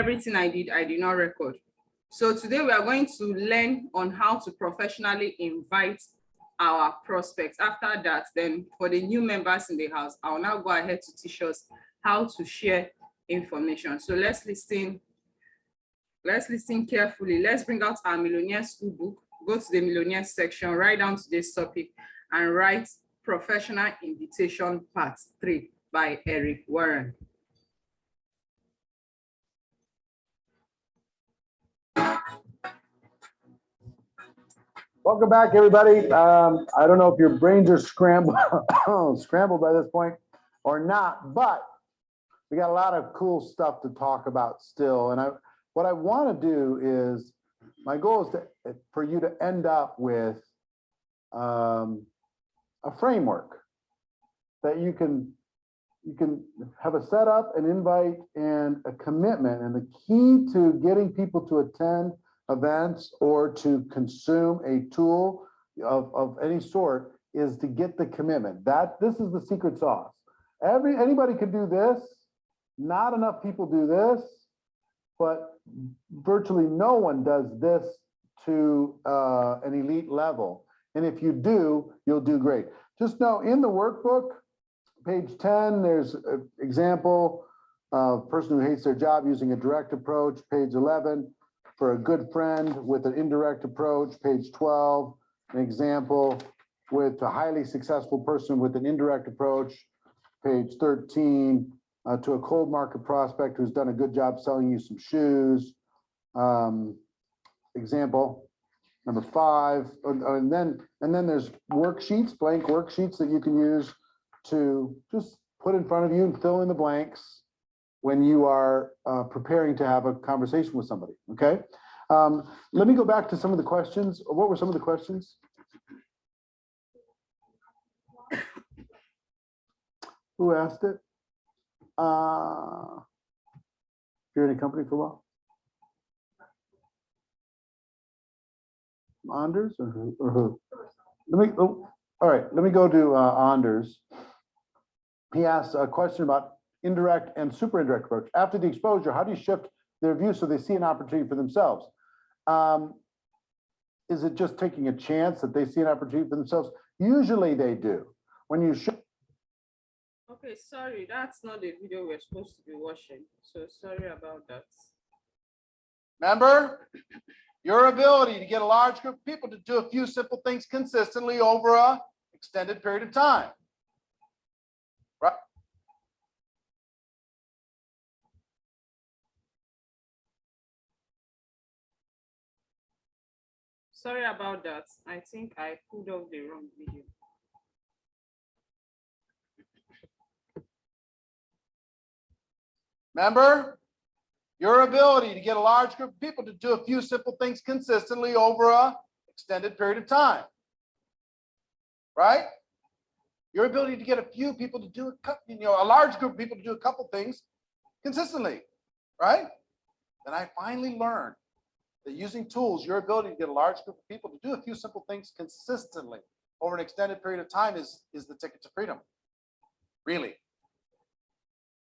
everything I did not record. So today we are going to learn on how to professionally invite our prospects. After that, then for the new members in the house, I'll now go ahead to teach us how to share information. So let's listen carefully. Let's bring out our Millionaire School book, go to the Millionaire section, write down today's topic, and write Professional Invitation Part 3 by Eric Warren. Welcome back, everybody. I don't know if your brains are scrambled by this point or not, but we got a lot of cool stuff to talk about still. And what I want to do is, my goal is for you to end up with a framework that you can have a setup, an invite, and a commitment. And the key to getting people to attend events or to consume a tool of any sort is to get the commitment. This is the secret sauce. Anybody could do this. Not enough people do this, but virtually no one does this to an elite level. And if you do, you'll do great. Just know in the workbook, page 10, there's an example of a person who hates their job using a direct approach. Page 11, for a good friend with an indirect approach. Page 12, an example with a highly successful person with an indirect approach. Page 13, to a cold market prospect who's done a good job selling you some shoes. Example number 5, and then there's worksheets, blank worksheets that you can use to just put in front of you and fill in the blanks when you are preparing to have a conversation with somebody, okay? Let me go back to some of the questions. What were some of the questions? Who asked it? You're in a company for a while? Anders or who? All right, let me go to Anders. He asked a question about indirect and super indirect approach. After the exposure, how do you shift their view so they see an opportunity for themselves? Is it just taking a chance that they see an opportunity for themselves? Usually they do. When you shift. Okay, sorry, that's not the video we're supposed to be watching. So sorry about that. Remember, your ability to get a large group of people to do a few simple things consistently over an extended period of time. Right? Sorry about that. I think I pulled off the wrong video. Remember, your ability to get a large group of people to do a few simple things consistently over an extended period of time. Right? Your ability to get a few people to do a large group of people to do a couple things consistently. Right? Then I finally learned that using tools, your ability to get a large group of people to do a few simple things consistently over an extended period of time is the ticket to freedom. Really.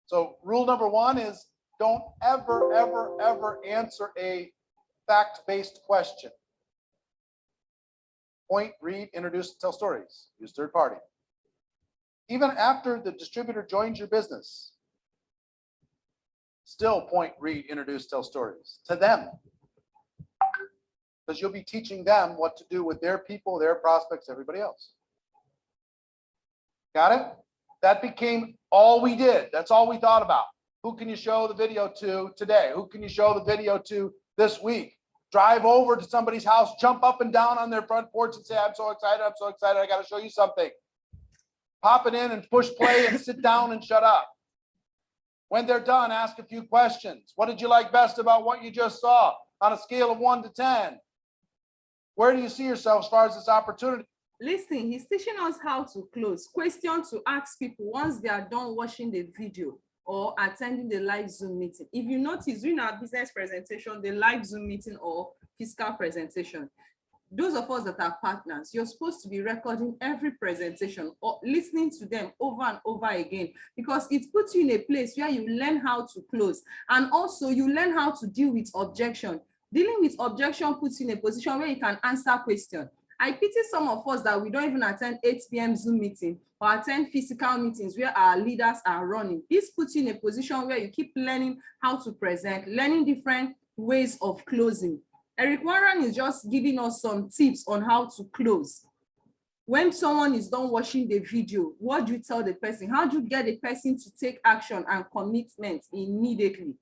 So rule number 1 is don't ever answer a fact-based question. Point, read, introduce, tell stories. Use third party. Even after the distributor joins your business, still point, read, introduce, tell stories to them. Because you'll be teaching them what to do with their people, their prospects, everybody else. Got it? That became all we did. That's all we thought about. Who can you show the video to today? Who can you show the video to this week? Drive over to somebody's house, jump up and down on their front porch and say, I'm so excited, I got to show you something. Pop it in and push play and sit down and shut up. When they're done, ask a few questions. What did you like best about what you just saw on a scale of 1 to 10? Where do you see yourself as far as this opportunity? Listen, he's teaching us how to close. Question to ask people once they are done watching the video or attending the live Zoom meeting. If you notice, during our business presentation, the live Zoom meeting or physical presentation, those of us that are partners, you're supposed to be recording every presentation or listening to them over and over again, because it puts you in a place where you learn how to close, and also you learn how to deal with objection. Dealing with objection puts you in a position where you can answer questions. I pity some of us that we don't even attend 8 p.m. Zoom meeting or attend physical meetings where our leaders are running. This puts you in a position where you keep learning how to present, learning different ways of closing. Eric Warren is just giving us some tips on how to close. When someone is done watching the video, what do you tell the person? How do you get the person to take action and commitment immediately?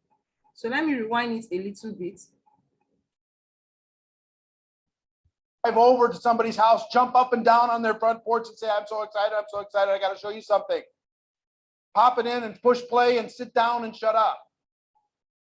So let me rewind it a little bit. Drive over to somebody's house, jump up and down on their front porch and say, I'm so excited, I got to show you something. Pop it in and push play and sit down and shut up.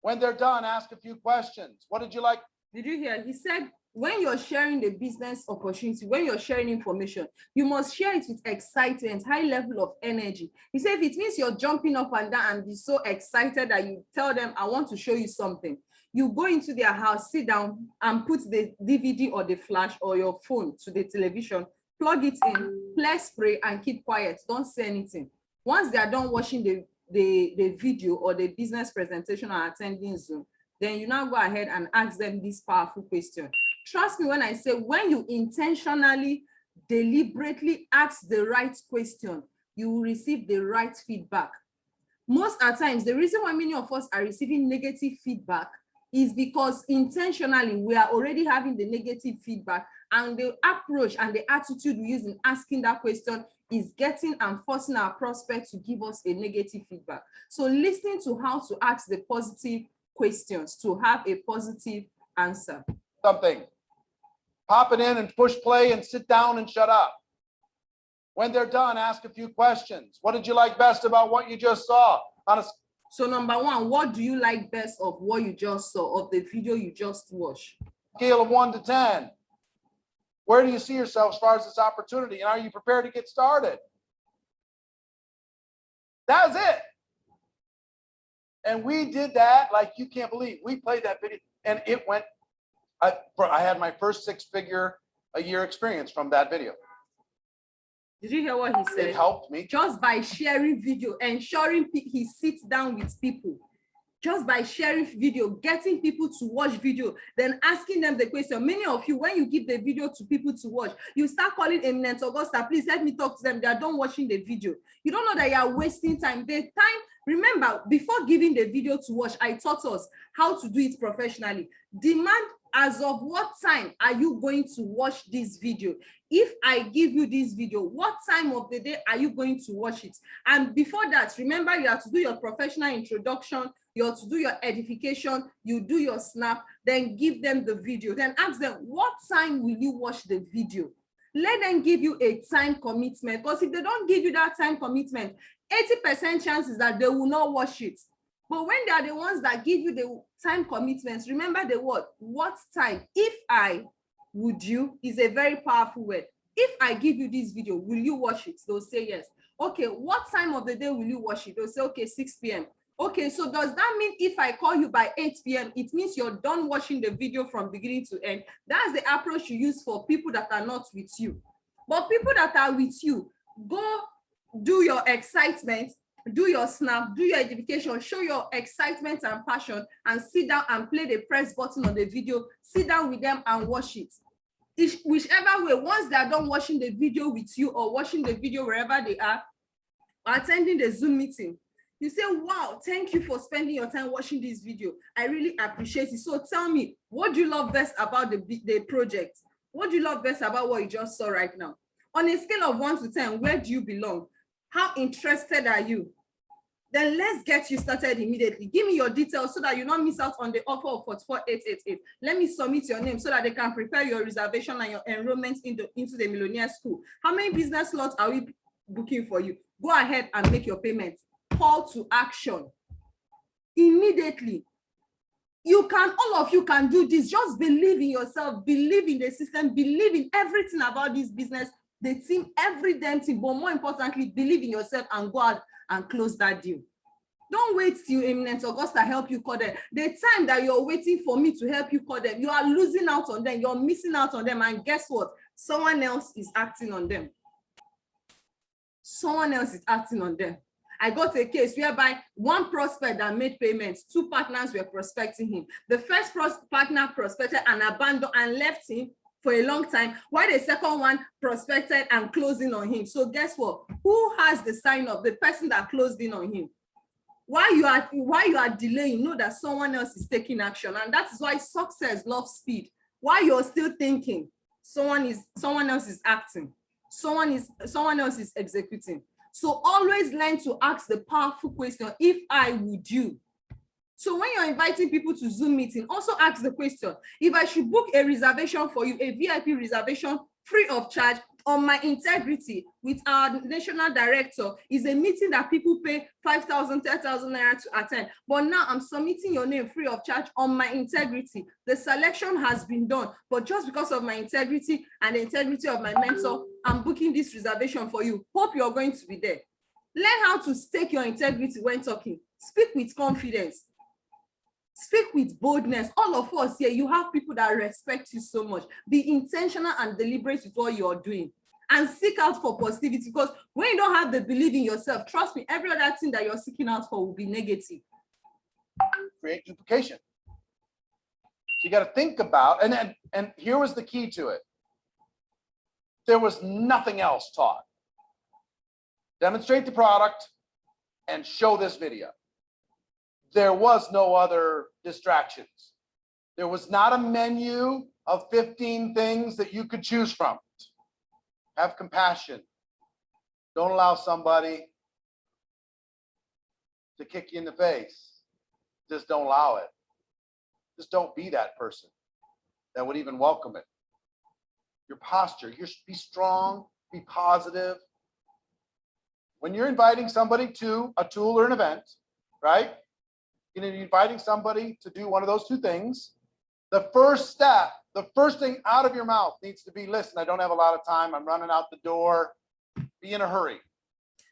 When they're done, ask a few questions. What did you like? Did you hear? He said, when you're sharing the business opportunity, when you're sharing information, you must share it with excitement, high level of energy. He said, if it means you're jumping up and down and be so excited that you tell them, I want to show you something. You go into their house, sit down and put the DVD or the flash or your phone to the television, plug it in, press play and keep quiet. Don't say anything. Once they are done watching the video or the business presentation or attending Zoom, then you now go ahead and ask them this powerful question. Trust me when I say, when you intentionally, deliberately ask the right question, you will receive the right feedback. Most of the times, the reason why many of us are receiving negative feedback is because intentionally we are already having the negative feedback, and the approach and the attitude we use in asking that question is getting and forcing our prospect to give us a negative feedback. So listening to how to ask the positive questions to have a positive answer. Something. Pop it in and push play and sit down and shut up. When they're done, ask a few questions. What did you like best about what you just saw? So number one, what do you like best of what you just saw, of the video you just watched? Scale of 1 to 10. Where do you see yourself as far as this opportunity? And are you prepared to get started? That was it. And we did that like you can't believe. We played that video and it went, I had my first 6-figure a year experience from that video. Did you hear what he said? It helped me. Just by sharing video, ensuring he sits down with people. Just by sharing video, getting people to watch video, then asking them the question. Many of you, when you give the video to people to watch, you start calling Eminent Augusta, please help me talk to them. They are done watching the video. You don't know that you are wasting time. The time, remember, before giving the video to watch, I taught us how to do it professionally. Demand, as of what time are you going to watch this video? If I give you this video, what time of the day are you going to watch it? And before that, remember, you have to do your professional introduction, you have to do your edification, you do your snap, then give them the video. Then ask them, what time will you watch the video? Let them give you a time commitment, because if they don't give you that time commitment, 80% chances that they will not watch it. But when they are the ones that give you the time commitments, remember the word, what time? If I, would you, is a very powerful word. If I give you this video, will you watch it? They'll say yes. Okay, what time of the day will you watch it? They'll say, okay, 6 p.m. Okay, so does that mean if I call you by 8 p.m., it means you're done watching the video from beginning to end? That's the approach you use for people that are not with you. But people that are with you, go do your excitement, do your snap, do your education, show your excitement and passion, and sit down and play the press button on the video. Sit down with them and watch it. Whichever way, once they are done watching the video with you or watching the video wherever they are, or attending the Zoom meeting, you say, wow, thank you for spending your time watching this video. I really appreciate it. So tell me, what do you love best about the project? What do you love best about what you just saw right now? On a scale of 1 to 10, where do you belong? How interested are you? Then let's get you started immediately. Give me your details so that you don't miss out on the offer of 44888. Let me submit your name so that they can prepare your reservation and your enrollment into the Millionaire School. How many business slots are we booking for you? Go ahead and make your payment. Call to action immediately. You can, all of you can do this. Just believe in yourself, believe in the system, believe in everything about this business, the team, every damn thing. But more importantly, believe in yourself and go out and close that deal. Don't wait till Eminent Augusta help you call them. The time that you're waiting for me to help you call them, you are losing out on them. You're missing out on them. And guess what? Someone else is acting on them. Someone else is acting on them. I got a case whereby one prospect that made payments, two partners were prospecting him. The first partner prospected and abandoned and left him for a long time, while the second one prospected and closing on him. So guess what? Who has the sign of the person that closed in on him? While you are delaying, know that someone else is taking action. And that is why success loves speed. While you're still thinking, someone else is acting. Someone else is executing. So always learn to ask the powerful question, if I would you. So when you're inviting people to Zoom meeting, also ask the question, if I should book a reservation for you, a VIP reservation free of charge on my integrity with our national director, is a meeting that people pay 5,000, 10,000 naira to attend. But now I'm submitting your name free of charge on my integrity. The selection has been done, but just because of my integrity and the integrity of my mentor, I'm booking this reservation for you. Hope you're going to be there. Learn how to stake your integrity when talking. Speak with confidence. Speak with boldness. All of us here, you have people that respect you so much. Be intentional and deliberate with what you're doing. And seek out for positivity, because when you don't have the belief in yourself, trust me, every other thing that you're seeking out for will be negative. Create duplication. So you got to think about, and here was the key to it. There was nothing else taught. Demonstrate the product and show this video. There was no other distractions. There was not a menu of 15 things that you could choose from. Have compassion. Don't allow somebody to kick you in the face. Just don't allow it. Just don't be that person that would even welcome it. Your posture, be strong, be positive. When you're inviting somebody to a tool or an event, right? You're inviting somebody to do one of those two things. The first step, the first thing out of your mouth needs to be, listen, I don't have a lot of time. I'm running out the door. Be in a hurry.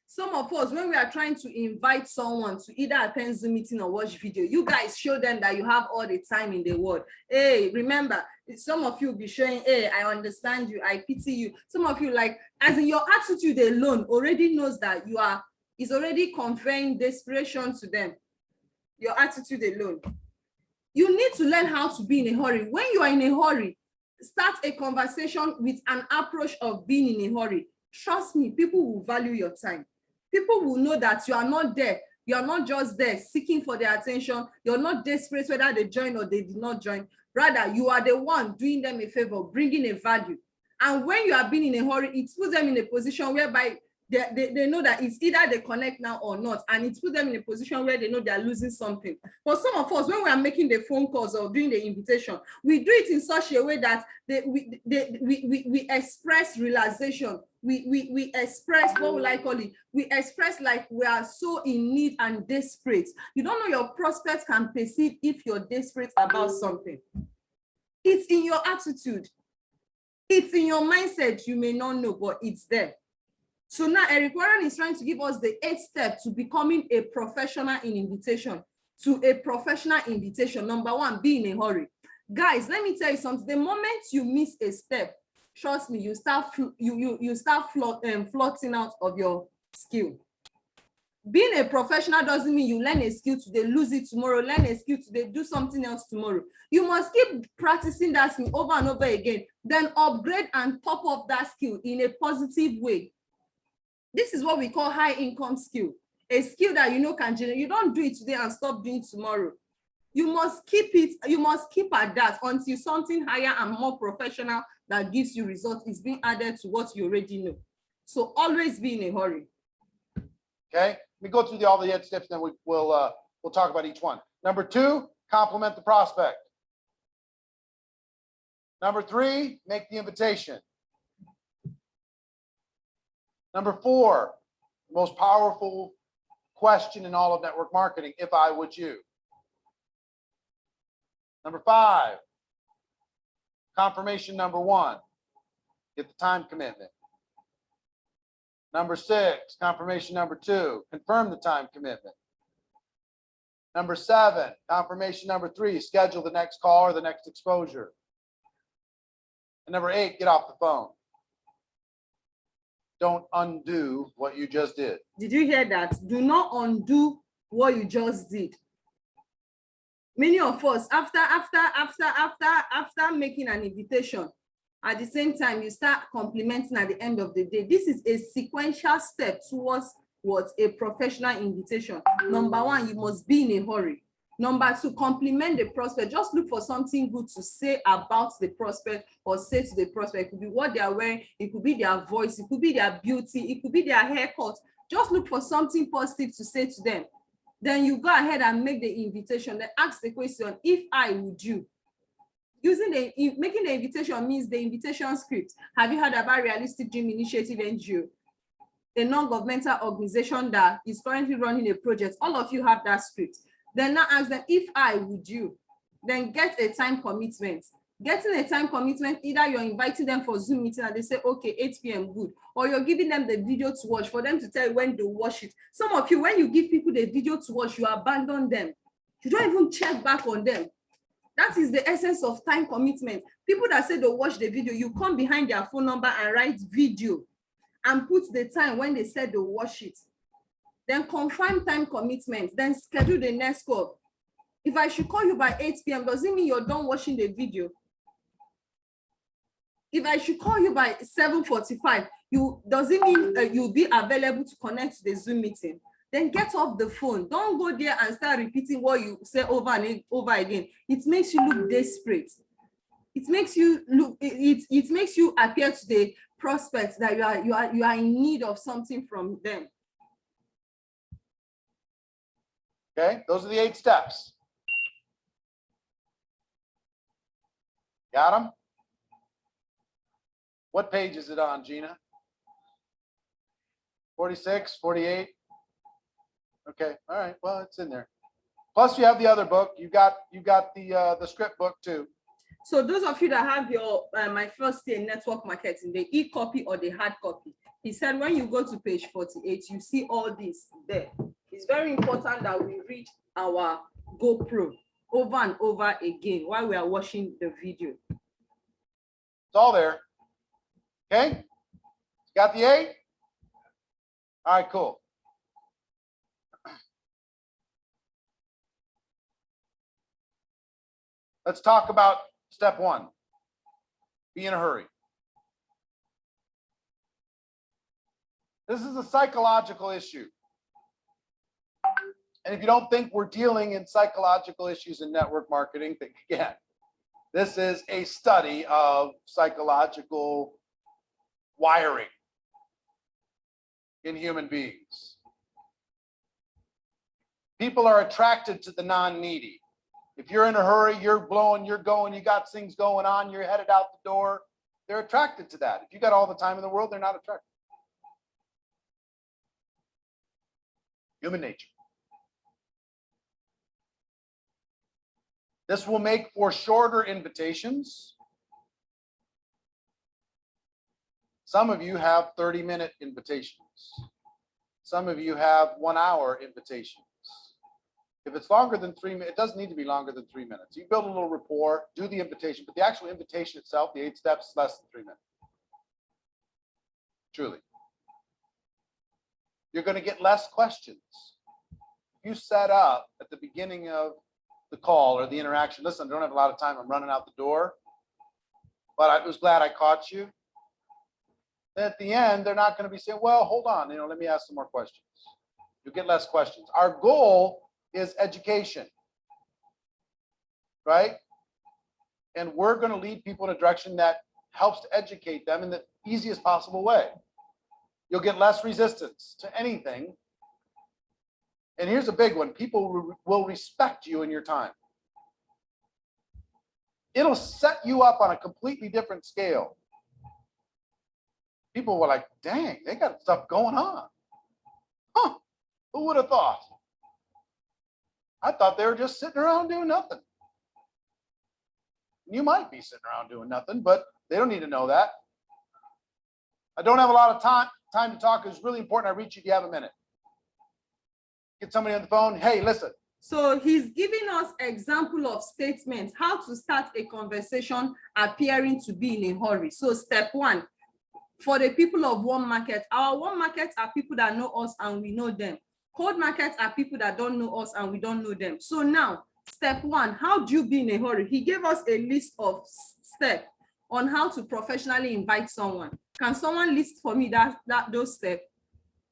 Some of us, when we are trying to invite someone to either attend Zoom meeting or watch video, you guys show them that you have all the time in the world. Hey, remember, some of you will be showing, hey, I understand you, I pity you. Some of you, like, as in your attitude alone already knows that is already conveying desperation to them. Your attitude alone. You need to learn how to be in a hurry. When you are in a hurry, start a conversation with an approach of being in a hurry. Trust me, people will value your time. People will know that you are not there. You are not just there seeking for their attention. You're not desperate whether they join or they did not join. Rather, you are the one doing them a favor, bringing a value. And when you are being in a hurry, it puts them in a position whereby they know that it's either they connect now or not, and it puts them in a position where they know they are losing something. For some of us, when we are making the phone calls or doing the invitation, we do it in such a way that we express realization. We express, what will I call it? We express like we are so in need and desperate. You don't know your prospects can perceive if you're desperate about something. It's in your attitude. It's in your mindset. You may not know, but it's there. So now Eric Warren is trying to give us the 8th step to becoming a professional in invitation. To a professional invitation, number 1, be in a hurry. Guys, let me tell you something. The moment you miss a step, trust me, you start floating out of your skill. Being a professional doesn't mean you learn a skill today, lose it tomorrow, learn a skill today, do something else tomorrow. You must keep practicing that skill over and over again, then upgrade and top up that skill in a positive way. This is what we call high income skill, a skill that you know can generate. You don't do it today and stop doing it tomorrow. You must keep it, you must keep at that until something higher and more professional that gives you results is being added to what you already know. So always be in a hurry. Okay, we go through all the 8 steps, then we'll talk about each one. Number 2, compliment the prospect. Number 3, make the invitation. Number 4, the most powerful question in all of network marketing, if I would you. Number 5, confirmation number 1, get the time commitment. Number 6, confirmation number 2, confirm the time commitment. Number 7, confirmation number 3, schedule the next call or the next exposure. And number 8, get off the phone. Don't undo what you just did. Did you hear that? Do not undo what you just did. Many of us, after making an invitation, at the same time, you start complimenting at the end of the day. This is a sequential step towards what a professional invitation. Number 1, you must be in a hurry. Number 2, compliment the prospect. Just look for something good to say about the prospect or say to the prospect. It could be what they are wearing, it could be their voice, it could be their beauty, it could be their haircut. Just look for something positive to say to them. Then you go ahead and make the invitation. Then ask the question, if I would you? Making the invitation means the invitation script. Have you heard about Realistic Dream Initiative NGO? A non-governmental organization that is currently running a project. All of you have that script. Then now ask them, if I would you? Then get a time commitment. Getting a time commitment, either you're inviting them for Zoom meeting and they say, okay, 8 p.m. good. Or you're giving them the video to watch for them to tell you when to watch it. Some of you, when you give people the video to watch, you abandon them. You don't even check back on them. That is the essence of time commitment. People that say they'll watch the video, you come behind their phone number and write video and put the time when they said they'll watch it. Then confirm time commitment, then schedule the next call. If I should call you by 8 p.m., does it mean you're done watching the video? If I should call you by 7:45, does it mean you'll be available to connect to the Zoom meeting? Then get off the phone. Don't go there and start repeating what you say over and over again. It makes you look desperate. It makes you look. It makes you appear to the prospects that you are in need of something from them. Okay, those are the 8 steps. Got them? What page is it on, Gina? 46, 48? Okay, all right, well, it's in there. Plus you have the other book. You got the script book too. So those of you that have your My First Day in Network Marketing, the e-copy or the hard copy, he said when you go to page 48, you see all this there. It's very important that we read our GoPro over and over again while we are watching the video. It's all there. Okay? Got the 8? All right, cool. Let's talk about step 1. Be in a hurry. This is a psychological issue. And if you don't think we're dealing in psychological issues in network marketing, think again. This is a study of psychological wiring in human beings. People are attracted to the non-needy. If you're in a hurry, you're blowing, you're going, you got things going on, you're headed out the door, they're attracted to that. If you got all the time in the world, they're not attracted. Human nature. This will make for shorter invitations. Some of you have 30-minute invitations. Some of you have 1-hour invitations. If it's longer than 3 minutes, it doesn't need to be longer than 3 minutes. You build a little rapport, do the invitation, but the actual invitation itself, the 8 steps, is less than 3 minutes. Truly. You're going to get less questions. You set up at the beginning of the call or the interaction, listen, I don't have a lot of time, I'm running out the door, but I was glad I caught you. Then at the end, they're not going to be saying, well, hold on, let me ask some more questions. You'll get less questions. Our goal is education, right? And we're going to lead people in a direction that helps to educate them in the easiest possible way. You'll get less resistance to anything. And here's a big one. People will respect you in your time. It'll set you up on a completely different scale. People were like, dang, they got stuff going on. Huh, who would have thought? I thought they were just sitting around doing nothing. You might be sitting around doing nothing, but they don't need to know that. I don't have a lot of time to talk. It's really important I reach you if you have a minute. Get somebody on the phone. Hey, listen, So he's giving us example of statements, how to start a conversation appearing to be in a hurry. So step one, for the people of warm market, our warm markets are people that know us and we know them. Cold markets are people that don't know us and we don't know them. So now, step one, how do you be in a hurry? He gave us a list of steps on how to professionally invite someone. Can someone list for me those steps?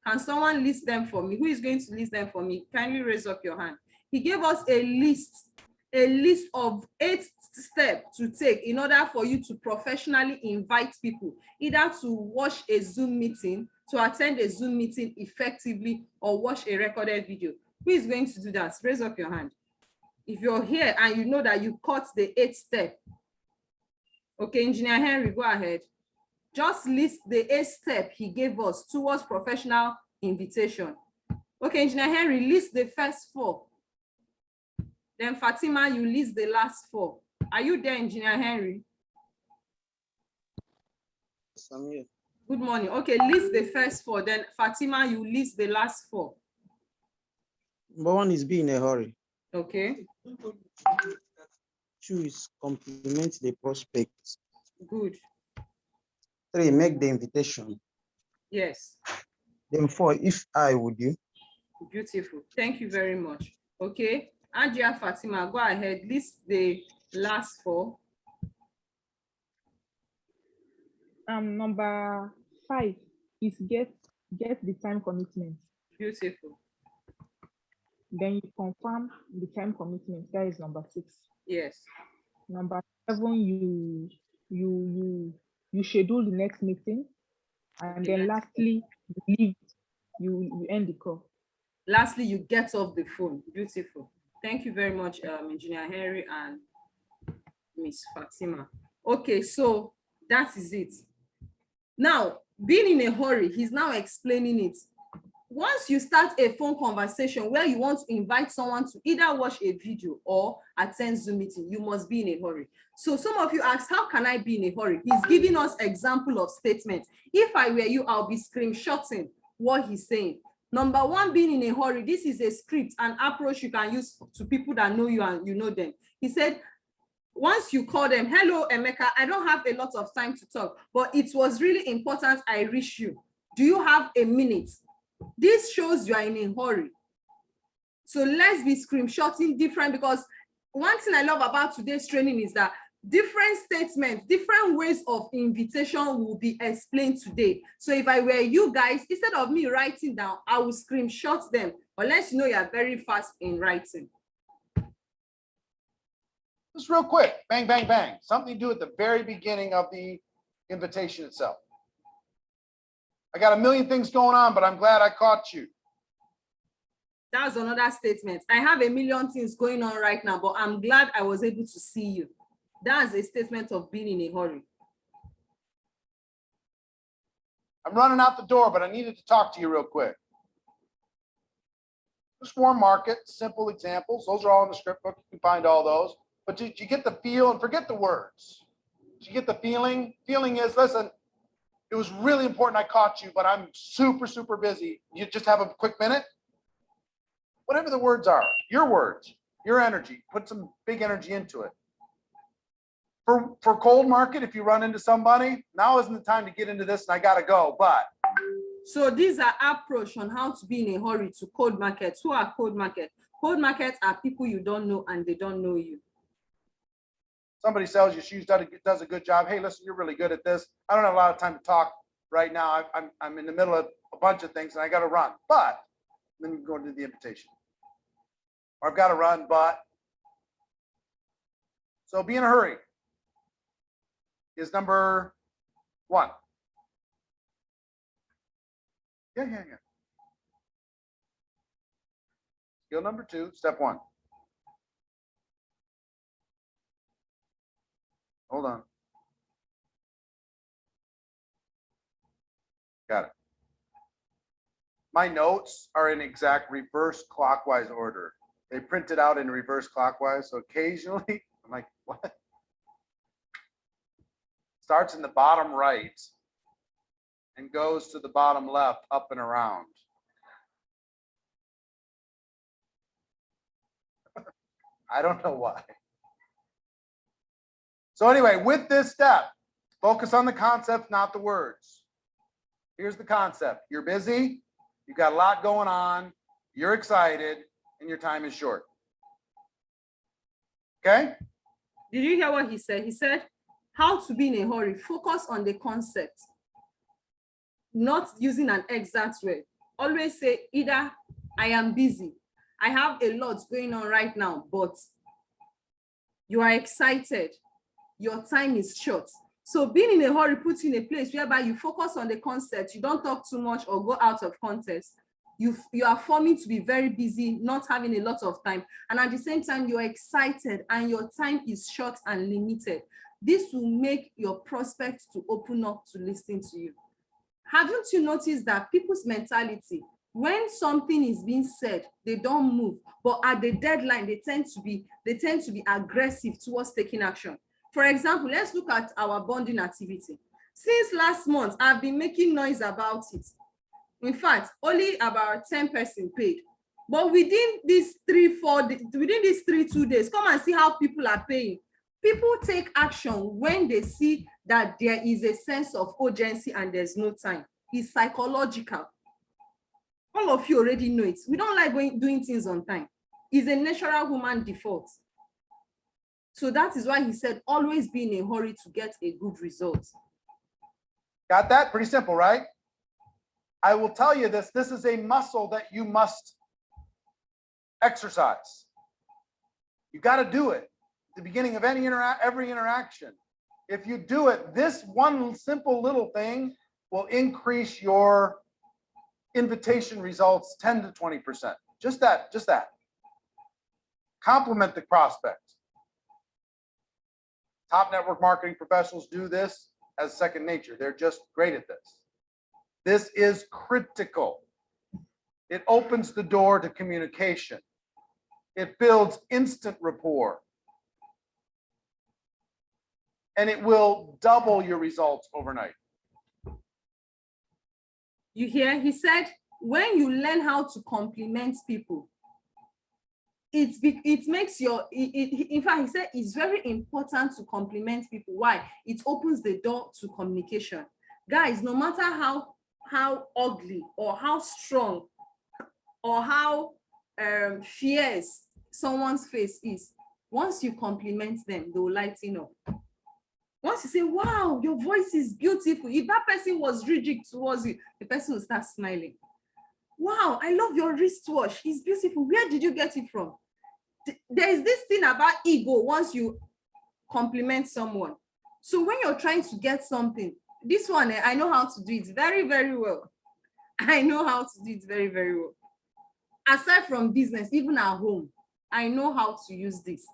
Can someone list them for me? Who is going to list them for me? Kindly raise up your hand. He gave us a list of 8 steps to take in order for you to professionally invite people, either to watch a Zoom meeting, to attend a Zoom meeting effectively, or watch a recorded video. Who is going to do that? Raise up your hand. If you're here and you know that you caught the 8 step. Okay, Engineer Henry, go ahead. Just list the 8 steps he gave us towards professional invitation. Okay, Engineer Henry, list the first 4. Then Fatima, you list the last 4. Are you there, Engineer Henry? Yes, I'm here. Good morning. Okay, list the first 4. Then Fatima, you list the last 4. Number 1 is be in a hurry. Okay. 2 is compliment the prospect. Good. 3, make the invitation. Yes. Then 4, if I would you. Beautiful. Thank you very much. Okay. Ajia Fatima, go ahead. List the last 4. Number 5 is get the time commitment. Beautiful. Then you confirm the time commitment. That is number 6. Yes. Number 7, you schedule the next meeting, and then lastly, you end the call. Lastly, you get off the phone. Beautiful. Thank you very much, Engineer Henry and Miss Fatima. Okay, so that is it. Now, being in a hurry, he's now explaining it. Once you start a phone conversation where you want to invite someone to either watch a video or attend Zoom meeting, you must be in a hurry. So some of you ask, how can I be in a hurry? He's giving us example of statements. If I were you, I'll be screenshotting what he's saying. Number 1, being in a hurry. This is a script, an approach you can use to people that know you and you know them. He said, once you call them, hello, Emeka, I don't have a lot of time to talk, but it was really important I reach you. Do you have a minute? This shows you are in a hurry. So let's be screenshotting different, because one thing I love about today's training is that different statements, different ways of invitation will be explained today. So if I were you guys, instead of me writing down, I will screenshot them, unless you know you are very fast in writing. Just real quick, bang, bang, bang. Something to do at the very beginning of the invitation itself. I got a million things going on, but I'm glad I caught you. That's another statement. I have a million things going on right now, but I'm glad I was able to see you. That's a statement of being in a hurry. I'm running out the door, but I needed to talk to you real quick. Just warm market, simple examples. Those are all in the script book. You can find all those. But did you get the feel? And forget the words. Did you get the feeling? Feeling is, listen, it was really important I caught you, but I'm super, super busy. You just have a quick minute? Whatever the words are, your energy, put some big energy into it. For cold market, if you run into somebody, now isn't the time to get into this and I gotta go, but. So these are approach on how to be in a hurry to cold markets. Who are cold market? Cold markets are people you don't know and they don't know you. Somebody sells you shoes, does a good job. Hey, listen, you're really good at this. I don't have a lot of time to talk right now. I'm in the middle of a bunch of things and I gotta run, but then you can go into the invitation. Or I've gotta run, but. So be in a hurry is number 1. Yeah. Skill number 2, step 1. Hold on. Got it. My notes are in exact reverse clockwise order. They print it out in reverse clockwise. So occasionally I'm like, what? Starts in the bottom right and goes to the bottom left, up and around. I don't know why. So anyway, with this step, focus on the concepts, not the words. Here's the concept. You're busy, you've got a lot going on, you're excited, and your time is short. Okay? Did you hear what he said? He said, how to be in a hurry. Focus on the concept, not using an exact word. Always say either I am busy, I have a lot going on right now, but you are excited, your time is short. So being in a hurry puts you in a place whereby you focus on the concept, you don't talk too much or go out of context. You are forming to be very busy, not having a lot of time. And at the same time, you're excited and your time is short and limited. This will make your prospects to open up to listen to you. Haven't you noticed that people's mentality, when something is being said, they don't move, but at the deadline, they tend to be aggressive towards taking action. For example, let's look at our bonding activity. Since last month, I've been making noise about it. In fact, only about 10 persons paid. But within these 2 days, come and see how people are paying. People take action when they see that there is a sense of urgency and there's no time. It's psychological. All of you already know it. We don't like doing things on time. It's a natural human default. So that is why he said, always be in a hurry to get a good result. Got that? Pretty simple, right? I will tell you this is a muscle that you must exercise. You got to do it at the beginning of every interaction. If you do it, this one simple little thing will increase your invitation results 10 to 20%. Just that. Compliment the prospect. Top network marketing professionals do this as second nature. They're just great at this. This is critical. It opens the door to communication. It builds instant rapport. And it will double your results overnight. You hear? He said, when you learn how to compliment people, it makes in fact, he said it's very important to compliment people. Why? It opens the door to communication. Guys, no matter how ugly or how strong or how fierce someone's face is, once you compliment them, they will lighten up. Once you say, wow, your voice is beautiful, if that person was rigid towards you, the person will start smiling. Wow, I love your wristwatch, it's beautiful. Where did you get it from? There is this thing about ego once you compliment someone. So when you're trying to get something, this one, I know how to do it very, very well. I know how to do it very, very well. Aside from business, even at home, I know how to use this.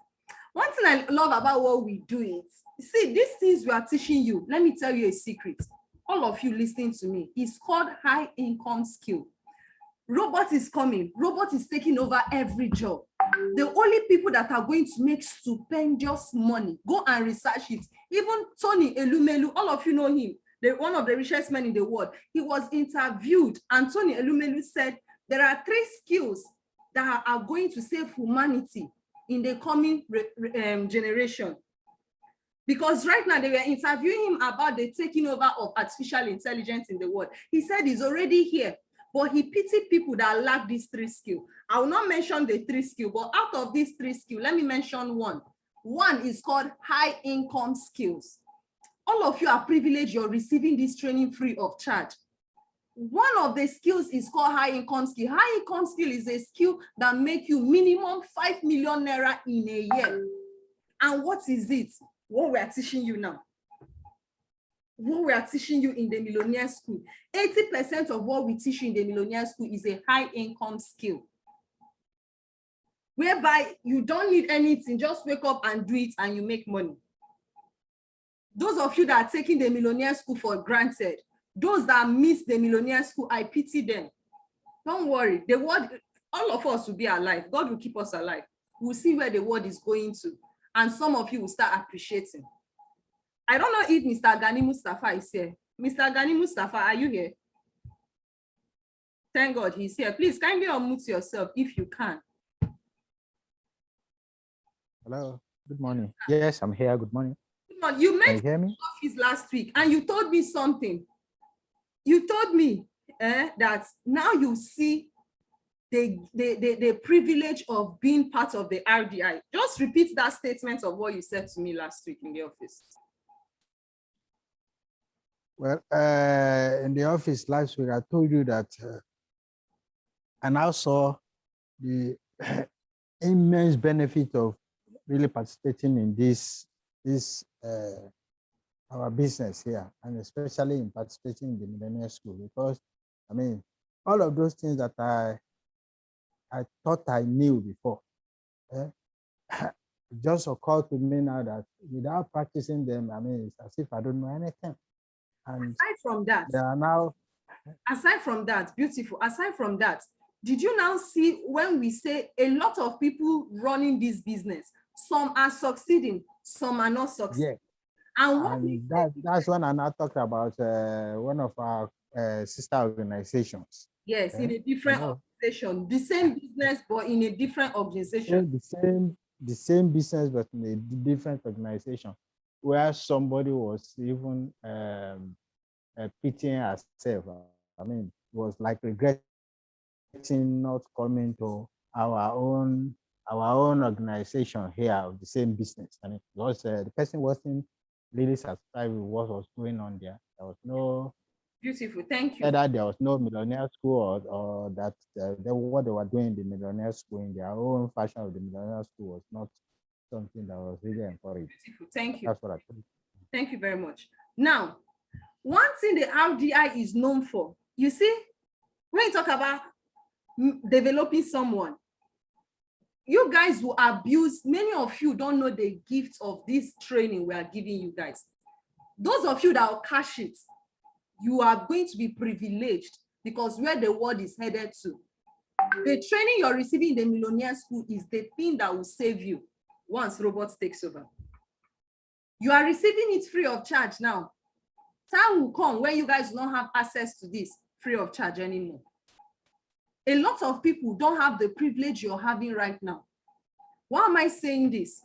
One thing I love about what we do is, see, these things we are teaching you, let me tell you a secret. All of you listening to me, it's called high income skill. Robot is coming. Robot is taking over every job. The only people that are going to make stupendous money, go and research it. Even Tony Elumelu, all of you know him, one of the richest men in the world. He was interviewed, and Tony Elumelu said there are 3 skills that are going to save humanity in the coming generation. Because right now they were interviewing him about the taking over of artificial intelligence in the world. He said it's already here, but he pitied people that lack these 3 skills. I will not mention the 3 skills, but out of these 3 skills, let me mention one. One is called high income skills. All of you are privileged, you're receiving this training free of charge. One of the skills is called high income skill. High income skill is a skill that makes you minimum 5 million naira in a year. And what is it? What we are teaching you now. What we are teaching you in the millionaire school. 80% of what we teach you in the millionaire school is a high income skill. Whereby you don't need anything, just wake up and do it and you make money. Those of you that are taking the millionaire school for granted, those that miss the millionaire school, I pity them. Don't worry, the world, all of us will be alive. God will keep us alive. We'll see where the world is going to. And some of you will start appreciating. I don't know if Mr. Gani Mustafa is here. Mr. Gani Mustafa, are you here? Thank God he's here. Please kindly unmute yourself if you can. Hello. Good morning. Yes, I'm here. Good morning. Come on, you Can met you hear me? office last week and you told me something. You told me that now you see the privilege of being part of the RDI. Just repeat that statement of what you said to me last week in the office. Well, in the office last week, I told you that I now saw the immense benefit of really participating in this our business here, and especially in participating in the Millennium School, because I mean, all of those things that I thought I knew before, it just occurred to me now that without practicing them, I mean, it's as if I don't know anything. And Aside from that, they are now, beautiful. Aside from that, did you now see when we say a lot of people running this business, some are succeeding, some are not succeeding. yeah, And what and that's when I now talked about one of our sister organizations. yes, in Yeah, a different you know, organization, the same business, but in a different organization. the same business, but in a different organization, where somebody was even pitying herself. I mean, was like regretting not coming to our own organization here of the same business. I mean, because the person wasn't really satisfied with what was going on there. There was no, Beautiful, thank you. either there was no millionaire school, or that what they were doing in the millionaire school in their own fashion of the millionaire school was not something that was really encouraged. Beautiful, thank you. That's what I think. Thank you very much. Now, one thing the RDI is known for, you see, when you talk about developing someone, you guys will abuse, many of you don't know the gift of this training we are giving you guys. Those of you that will cash it, you are going to be privileged, because where the world is headed to, the training you're receiving in the Millionaire School is the thing that will save you once robots takes over. You are receiving it free of charge now. Time will come when you guys don't have access to this free of charge anymore. A lot of people don't have the privilege you're having right now. Why am I saying this?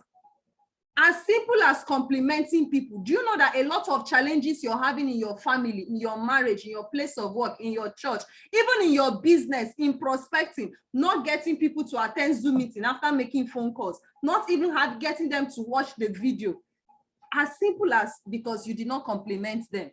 As simple as complimenting people. Do you know that a lot of challenges you're having in your family, in your marriage, in your place of work, in your church, even in your business, in prospecting, not getting people to attend Zoom meeting after making phone calls, not even getting them to watch the video, as simple as because you did not compliment them.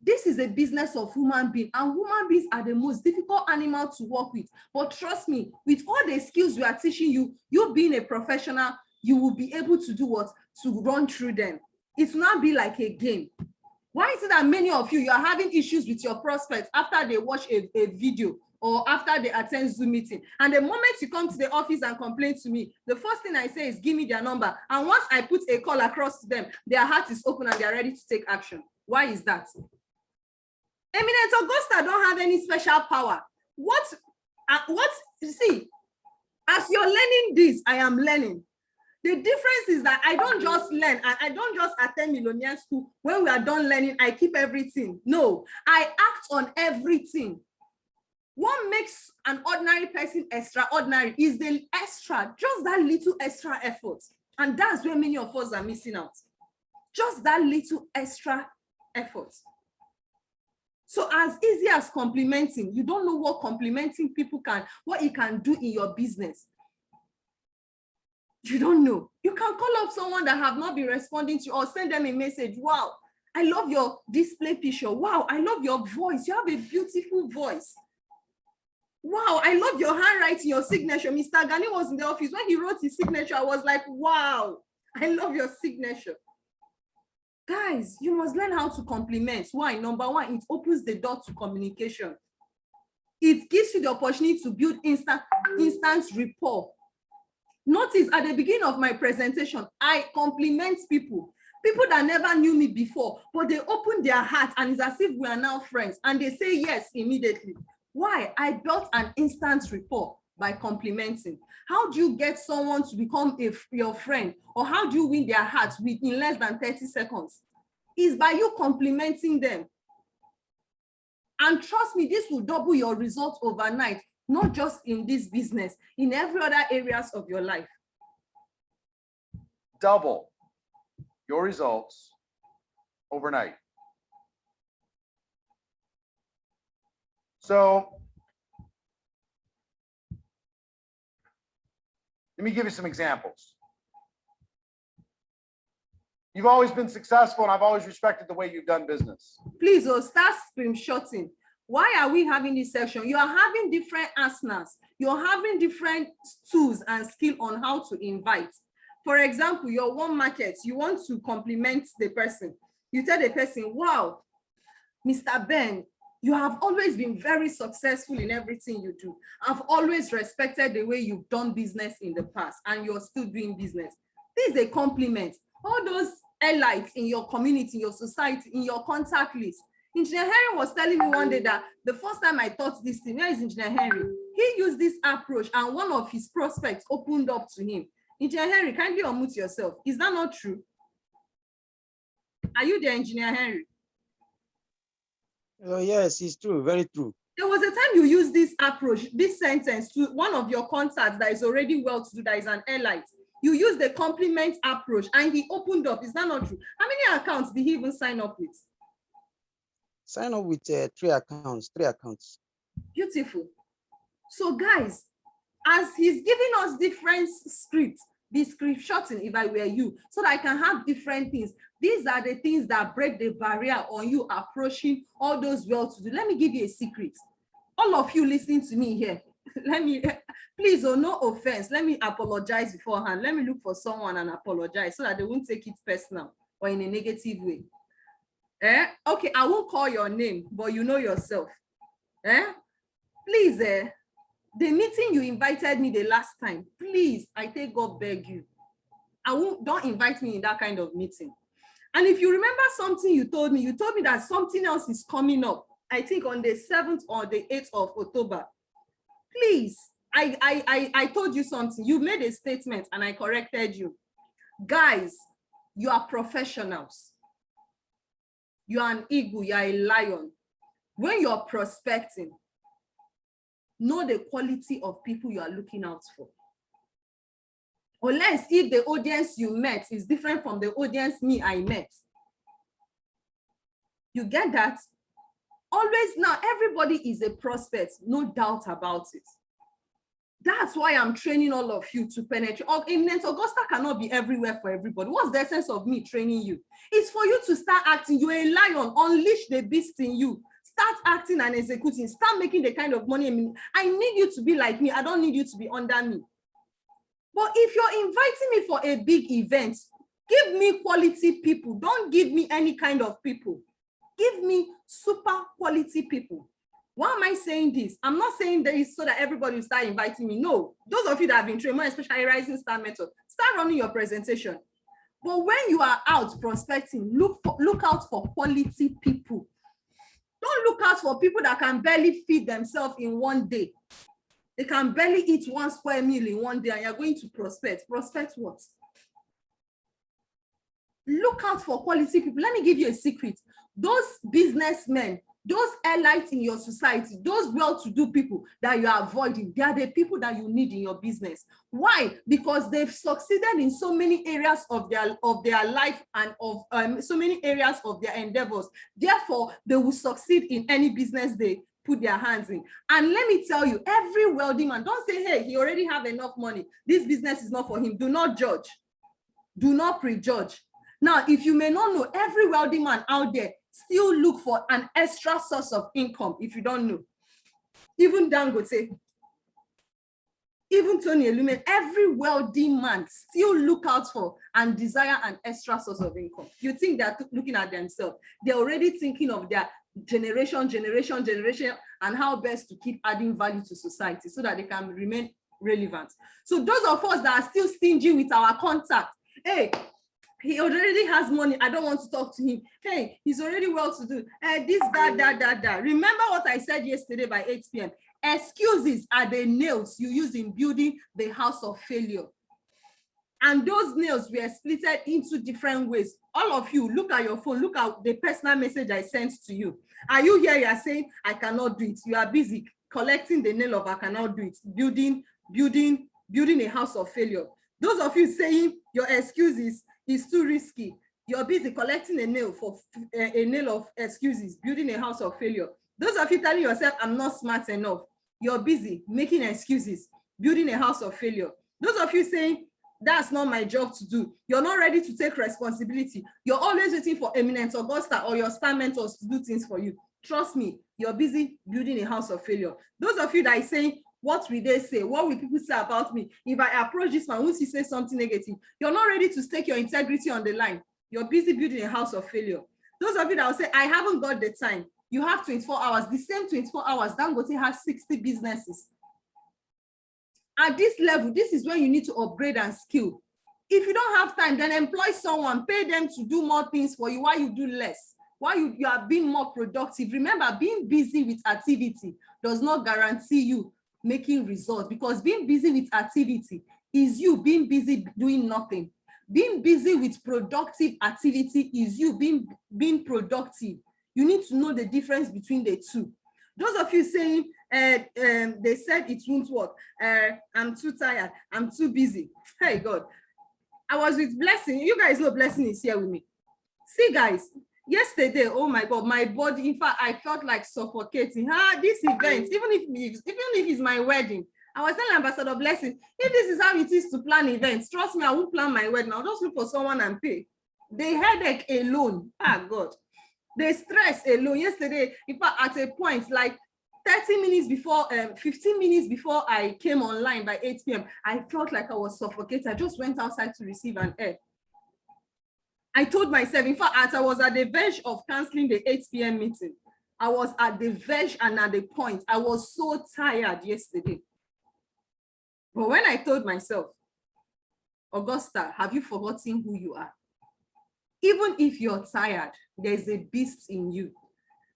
This is a business of human beings, and human beings are the most difficult animal to work with. But trust me, with all the skills we are teaching you, you being a professional, you will be able to do what? To run through them. It will not be like a game. Why is it that many of you are having issues with your prospects after they watch a video or after they attend Zoom meeting? And the moment you come to the office and complain to me, the first thing I say is give me their number. And once I put a call across to them, their heart is open and they're ready to take action. Why is that? Eminent Augusta don't have any special power. See, as you're learning this, I am learning. The difference is that I don't just learn, I don't just attend Millionaire School. When we are done learning, I keep everything. No, I act on everything. What makes an ordinary person extraordinary is the extra, just that little extra effort. And that's where many of us are missing out. Just that little extra effort. So as easy as complimenting, you don't know what complimenting people what it can do in your business. You don't know. You can call up someone that have not been responding to you or send them a message. Wow, I love your display picture. Wow, I love your voice. You have a beautiful voice. Wow, I love your handwriting, your signature. Mr. Gani was in the office. When he wrote his signature, I was like, wow, I love your signature. Guys, you must learn how to compliment. Why? Number one, it opens the door to communication. It gives you the opportunity to build instant rapport. Notice at the beginning of my presentation, I compliment people that never knew me before, but they open their hearts and it's as if we are now friends and they say yes immediately. Why? I built an instant rapport by complimenting. How do you get someone to become your friend, or how do you win their hearts within less than 30 seconds? It's by you complimenting them. And trust me, this will double your results overnight, not just in this business, in every other areas of your life. double your results overnight. So let me give you some examples. You've always been successful, and I've always respected the way you've done business. Please, start screenshotting. Why are we having this section? You are having different asanas. You're having different tools and skill on how to invite. For example, your one market, you want to compliment the person. You tell the person, wow, Mr. Ben, you have always been very successful in everything you do. I've always respected the way you've done business in the past, and you're still doing business. This is a compliment. All those elites in your community, in your society, in your contact list. Engineer Henry was telling me one day that the first time I taught this thing, where is Engineer Henry? He used this approach and one of his prospects opened up to him. Engineer Henry, kindly unmute yourself. Is that not true? Are you there, Engineer Henry? Oh, yes, it's true, very true. There was a time you used this approach, this sentence to one of your contacts that is already well-to-do, that is an elite. You used the compliment approach and he opened up. Is that not true? How many accounts did he even sign up with? Sign up with 3 accounts. Beautiful. So guys, as he's giving us different scripts, the screenshotting, if I were you, so that I can have different things. These are the things that break the barrier on you approaching all those well-to-do. Let me give you a secret. All of you listening to me here, please, no offense, let me apologize beforehand. Let me look for someone and apologize so that they won't take it personal or in a negative way. Okay, I won't call your name, but you know yourself. Please, the meeting you invited me the last time, please, I take God beg you. Don't invite me in that kind of meeting. And if you remember something you told me that something else is coming up, I think on the 7th or the 8th of October. Please, I told you something. You made a statement and I corrected you. Guys, you are professionals. You are an eagle, you are a lion. When you're prospecting, know the quality of people you are looking out for. Unless if the audience you met is different from the audience I met. You get that? Always now, everybody is a prospect, no doubt about it. That's why I'm training all of you to penetrate. Eminent Augusta cannot be everywhere for everybody. What's the essence of me training you? It's for you to start acting. You're a lion, unleash the beast in you. Start acting and executing. Start making the kind of money. I need you to be like me. I don't need you to be under me. But if you're inviting me for a big event, give me quality people. Don't give me any kind of people. Give me super quality people. Why am I saying this? I'm not saying this so that everybody will start inviting me. No, those of you that have been trained, more especially Rising Star Method, start running your presentation. But when you are out prospecting, look out for quality people. Don't look out for people that can barely feed themselves in one day. They can barely eat 1 square meal in one day and you're going to prospect. Prospect what? Look out for quality people. Let me give you a secret. Those businessmen, those elites in your society, those well-to-do people that you are avoiding, they are the people that you need in your business. Why? Because they've succeeded in so many areas of their life and of so many areas of their endeavors. Therefore, they will succeed in any business they put their hands in. And let me tell you, every wealthy man, don't say, hey, he already have enough money. This business is not for him. Do not judge. Do not prejudge. Now, if you may not know, every wealthy man out there still look for an extra source of income if you don't know. Even Dangote, even Tony Elumen, every wealthy man still look out for and desire an extra source of income. You think they're looking at themselves. They're already thinking of their generation, and how best to keep adding value to society so that they can remain relevant. So those of us that are still stingy with our contact, hey, he already has money. I don't want to talk to him. Hey, he's already well-to-do. This, that. Remember what I said yesterday by 8 p.m. Excuses are the nails you use in building the house of failure. And those nails were splitted into different ways. All of you, look at your phone. Look at the personal message I sent to you. Are you here? You are saying, I cannot do it. You are busy collecting the nail of I cannot do it. Building a house of failure. Those of you saying your excuses is too risky, you're busy collecting a nail for a nail of excuses, building a house of failure. Those of you telling yourself, I'm not smart enough, you're busy making excuses, building a house of failure. Those of you saying, that's not my job to do, you're not ready to take responsibility, you're always waiting for eminent Augusta or your star mentors to do things for you. Trust me, you're busy building a house of failure. Those of you that are saying, what will they say? What will people say about me? If I approach this man, won't he say something negative? You're not ready to stake your integrity on the line. You're busy building a house of failure. Those of you that will say, I haven't got the time. You have 24 hours. The same 24 hours, Dangote has 60 businesses. At this level, this is when you need to upgrade and skill. If you don't have time, then employ someone, pay them to do more things for you while you do less, while you are being more productive. Remember, being busy with activity does not guarantee you making results, because being busy with activity is you being busy doing nothing. Being busy with productive activity is you being productive. You need to know the difference between the two. Those of you saying, they said it won't work, I'm too tired, I'm too busy. Hey God, I was with Blessing. You guys know Blessing is here with me. See guys, yesterday, oh my God, my body, in fact, I felt like suffocating. This event, even if it's my wedding, I was telling Ambassador Blessing, if this is how it is to plan events, trust me, I won't plan my wedding. I'll just look for someone and pay. The headache alone, God, the stress alone. Yesterday, in fact, at a point, like 30 minutes before, 15 minutes before I came online by 8 p.m., I felt like I was suffocated. I just went outside to receive an air. I told myself, in fact, I was at the verge of canceling the 8 p.m. meeting. I was at the verge and at the point. I was so tired yesterday. But when I told myself, Augusta, have you forgotten who you are? Even if you're tired, there's a beast in you.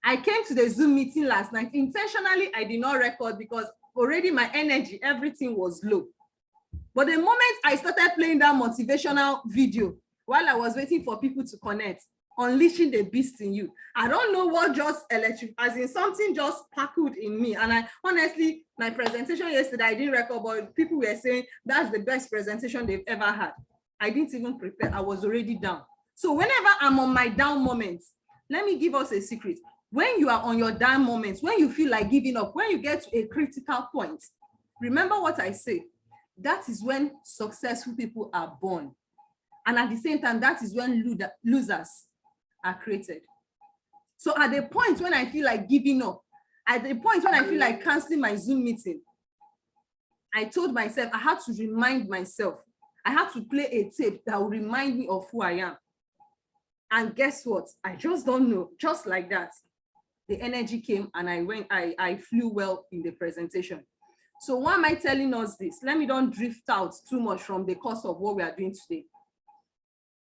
I came to the Zoom meeting last night. Intentionally, I did not record because already my energy, everything was low. But the moment I started playing that motivational video, while I was waiting for people to connect, unleashing the beast in you, I don't know what just as in something just sparkled in me. And I honestly, my presentation yesterday, I didn't record, but people were saying that's the best presentation they've ever had. I didn't even prepare. I was already down. So whenever I'm on my down moments, let me give us a secret. When you are on your down moments, when you feel like giving up, when you get to a critical point, remember what I say. That is when successful people are born. And at the same time, that is when losers are created. So at the point when I feel like giving up, at the point when I feel like canceling my Zoom meeting, I told myself, I had to remind myself, I had to play a tape that will remind me of who I am. And guess what? I just don't know, just like that. The energy came and I flew well in the presentation. So why am I telling us this? Let me don't drift out too much from the course of what we are doing today.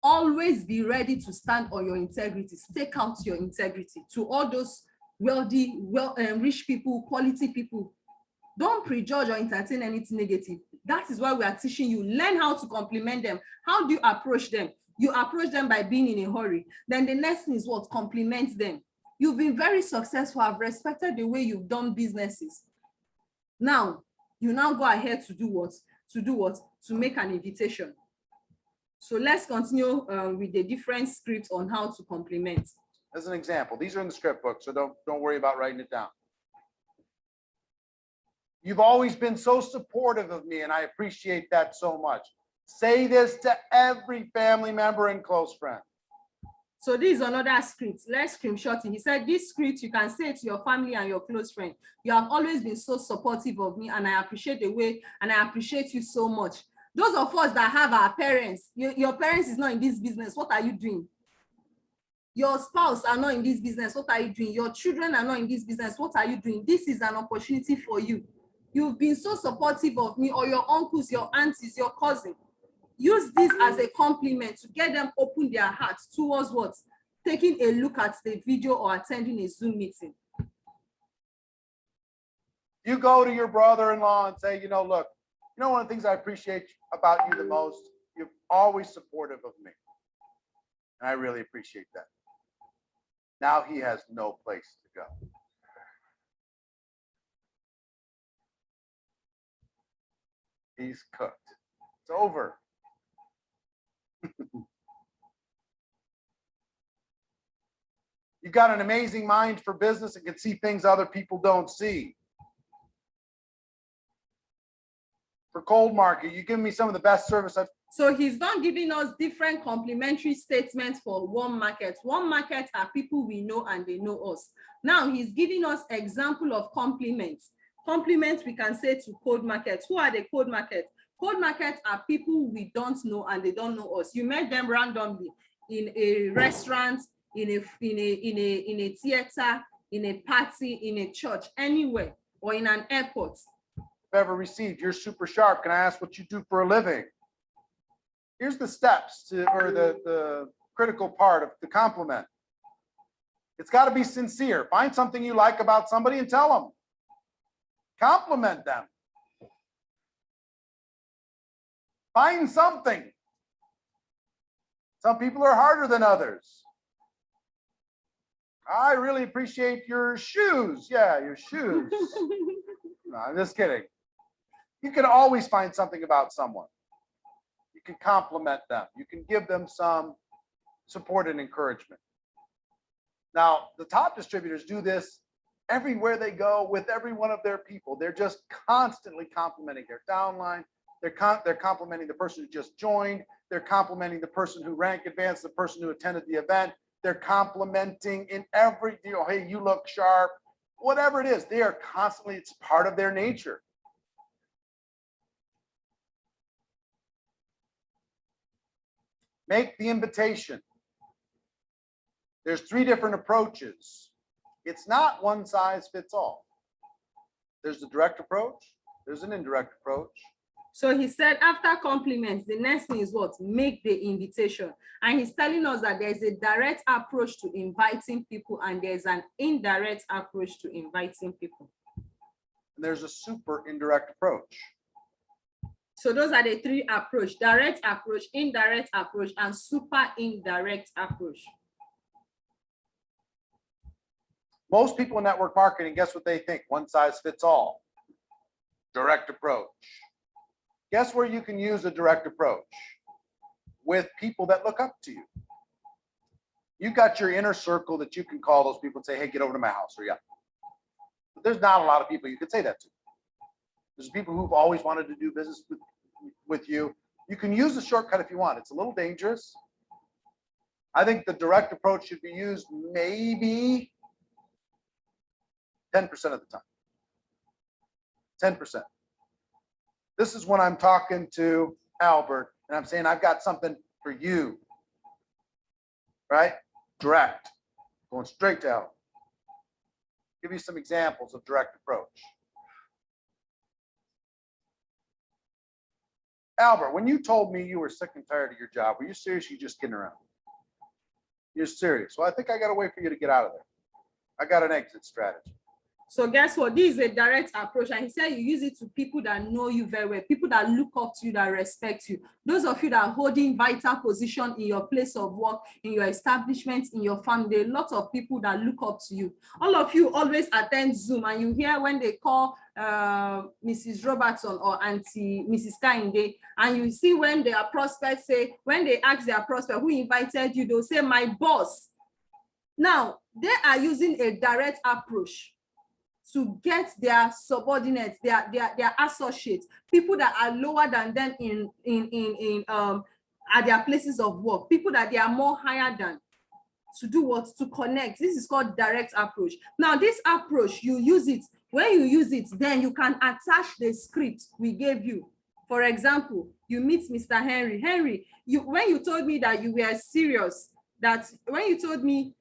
Always be ready to stand on your integrity. Stake out your integrity to all those wealthy, rich people, quality people. Don't prejudge or entertain anything negative. That is why we are teaching you. Learn how to compliment them. How do you approach them? You approach them by being in a hurry. Then the next thing is what? Compliment them. You've been very successful. I've respected the way you've done businesses. Now, you now go ahead to do what? To make an invitation. So let's continue with the different scripts on how to compliment. As an example, these are in the script book, so don't worry about writing it down. You've always been so supportive of me, and I appreciate that so much. Say this to every family member and close friend. So this is another script. Let's screenshot it. He said, this script, you can say it to your family and your close friend. You have always been so supportive of me, and I appreciate the way, and I appreciate you so much. Those of us that have our parents, your parents is not in this business. What are you doing? Your spouse are not in this business. What are you doing? Your children are not in this business. What are you doing? This is an opportunity for you. You've been so supportive of me, or your uncles, your aunties, your cousin. Use this as a compliment to get them open their hearts towards what? Taking a look at the video or attending a Zoom meeting. You go to your brother-in-law and say, look, one of the things I appreciate about you the most, you're always supportive of me. And I really appreciate that. Now he has no place to go. He's cooked. It's over. got an amazing mind for business and can see things other people don't see. For cold market, you give me some of the best service I've. So he's not giving us different complimentary statements for warm market. Warm market are people we know and they know us. Now he's giving us example of compliments. Compliments we can say to cold market. Who are the cold market? Cold market are people we don't know and they don't know us. You met them randomly in a restaurant, in a theater, in a party, in a church, anywhere, or in an airport. Ever received. You're super sharp. Can I ask what you do for a living? Here's the steps to, or the critical part of the compliment. It's got to be sincere. Find something you like about somebody and tell them. Compliment them. Find something. Some people are harder than others. I really appreciate your shoes. Yeah, your shoes. No, I'm just kidding. You can always find something about someone. You can compliment them. You can give them some support and encouragement. Now, the top distributors do this everywhere they go with every one of their people. They're just constantly complimenting their downline. They're complimenting the person who just joined. They're complimenting the person who rank advanced, the person who attended the event. They're complimenting in every deal. Hey, you look sharp. Whatever it is, they are constantly, it's part of their nature. Make the invitation. There's 3 different approaches. It's not one size fits all. There's the direct approach. There's an indirect approach. So he said after compliments, the next thing is what? Make the invitation. And he's telling us that there's a direct approach to inviting people and there's an indirect approach to inviting people. And there's a super indirect approach. So those are the 3 approaches: direct approach, indirect approach, and super indirect approach. Most people in network marketing, guess what they think? One size fits all. Direct approach. Guess where you can use a direct approach? With people that look up to you. You got your inner circle that you can call those people and say, hey, get over to my house, or yeah. But there's not a lot of people you could say that to. There's people who've always wanted to do business with you. You can use the shortcut if you want. It's a little dangerous. I think the direct approach should be used maybe 10% of the time. 10%. This is when I'm talking to Albert and I'm saying, I've got something for you. Right? Direct. Going straight to Albert. Give you some examples of direct approach. Albert, when you told me you were sick and tired of your job, were you serious? Or you just kidding around? You're serious. Well, I think I got a way for you to get out of there. I got an exit strategy. So guess what? This is a direct approach. And he said you use it to people that know you very well, people that look up to you, that respect you. Those of you that are holding vital position in your place of work, in your establishment, in your family, there are lots of people that look up to you. All of you always attend Zoom and you hear when they call Mrs. Robertson or Auntie Mrs. Kainde, and you see when their prospects say, when they ask their prospect who invited you, they'll say, my boss. Now, they are using a direct approach to get their subordinates, their associates, people that are lower than them at their places of work, people that they are more higher than, to do what? To connect. This is called direct approach. Now, this approach, you use it. When you use it, then you can attach the script we gave you. For example, you meet Mr. Henry. Henry, when you told me that you were serious, that when you told me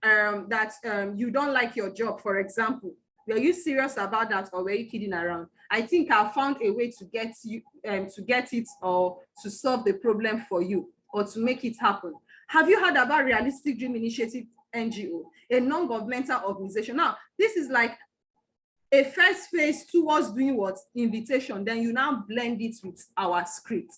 that you don't like your job, for example, were you serious about that or were you kidding around? I think I found a way to get you to get it or to solve the problem for you or to make it happen. Have you heard about Realistic Dream Initiative NGO, a non-governmental organization? Now, this is like a first phase towards doing what? Invitation. Then you now blend it with our script.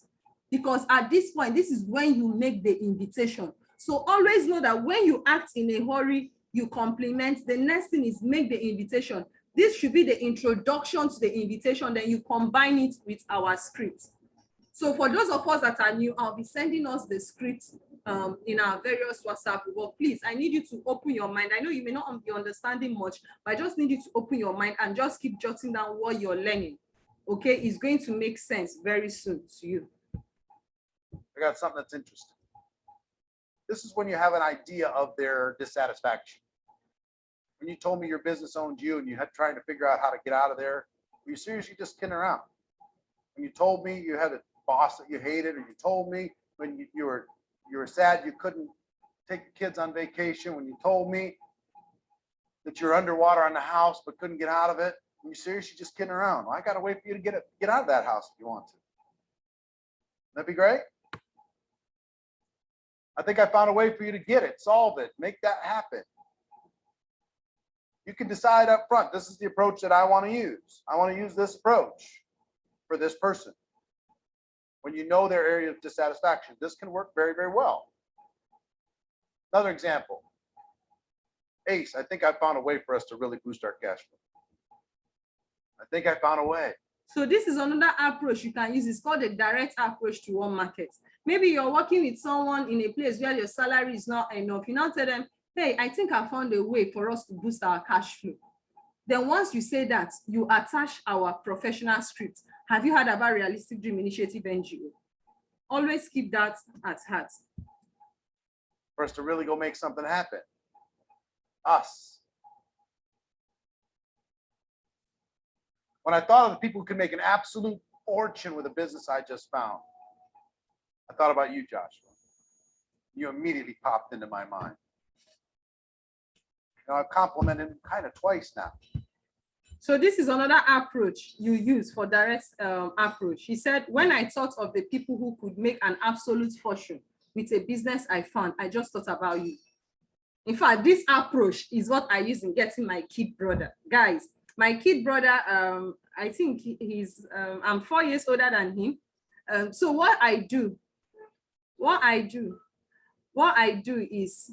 Because at this point, this is when you make the invitation. So always know that when you act in a hurry, you compliment, the next thing is make the invitation. This should be the introduction to the invitation, then you combine it with our script. So for those of us that are new, I'll be sending us the script in our various WhatsApp group. But please, I need you to open your mind. I know you may not be understanding much, but I just need you to open your mind and just keep jotting down what you're learning. Okay, it's going to make sense very soon to you. I got something that's interesting. This is when you have an idea of their dissatisfaction. When you told me your business owned you and you had trying to figure out how to get out of there, were you seriously just kidding around? When you told me you had a boss that you hated, or you told me when you were sad you couldn't take the kids on vacation, when you told me that you're underwater on the house but couldn't get out of it, were you seriously just kidding around? Well, I got to wait for you to get out of that house if you want to. That'd be great. I think I found a way for you to get it, solve it, make that happen. You can decide up front, this is the approach that I want to use. I want to use this approach for this person. When you know their area of dissatisfaction, this can work very, very well. Another example. Ace, I think I found a way for us to really boost our cash flow. I think I found a way. So this is another approach you can use. It's called a direct approach to one market. Maybe you're working with someone in a place where your salary is not enough. You now tell them, hey, I think I found a way for us to boost our cash flow. Then once you say that, you attach our professional script. Have you heard about Realistic Dream Initiative NGO? Always keep that at heart. For us to really go make something happen. Us. When I thought of the people who could make an absolute fortune with a business I just found, I thought about you, Joshua. You immediately popped into my mind. You know, I've complimented him kind of twice now. So this is another approach you use for direct approach. He said, when I thought of the people who could make an absolute fortune with a business I found, I just thought about you. In fact, this approach is what I use in getting my kid brother. Guys, my kid brother, I think I'm 4 years older than him. So what I do is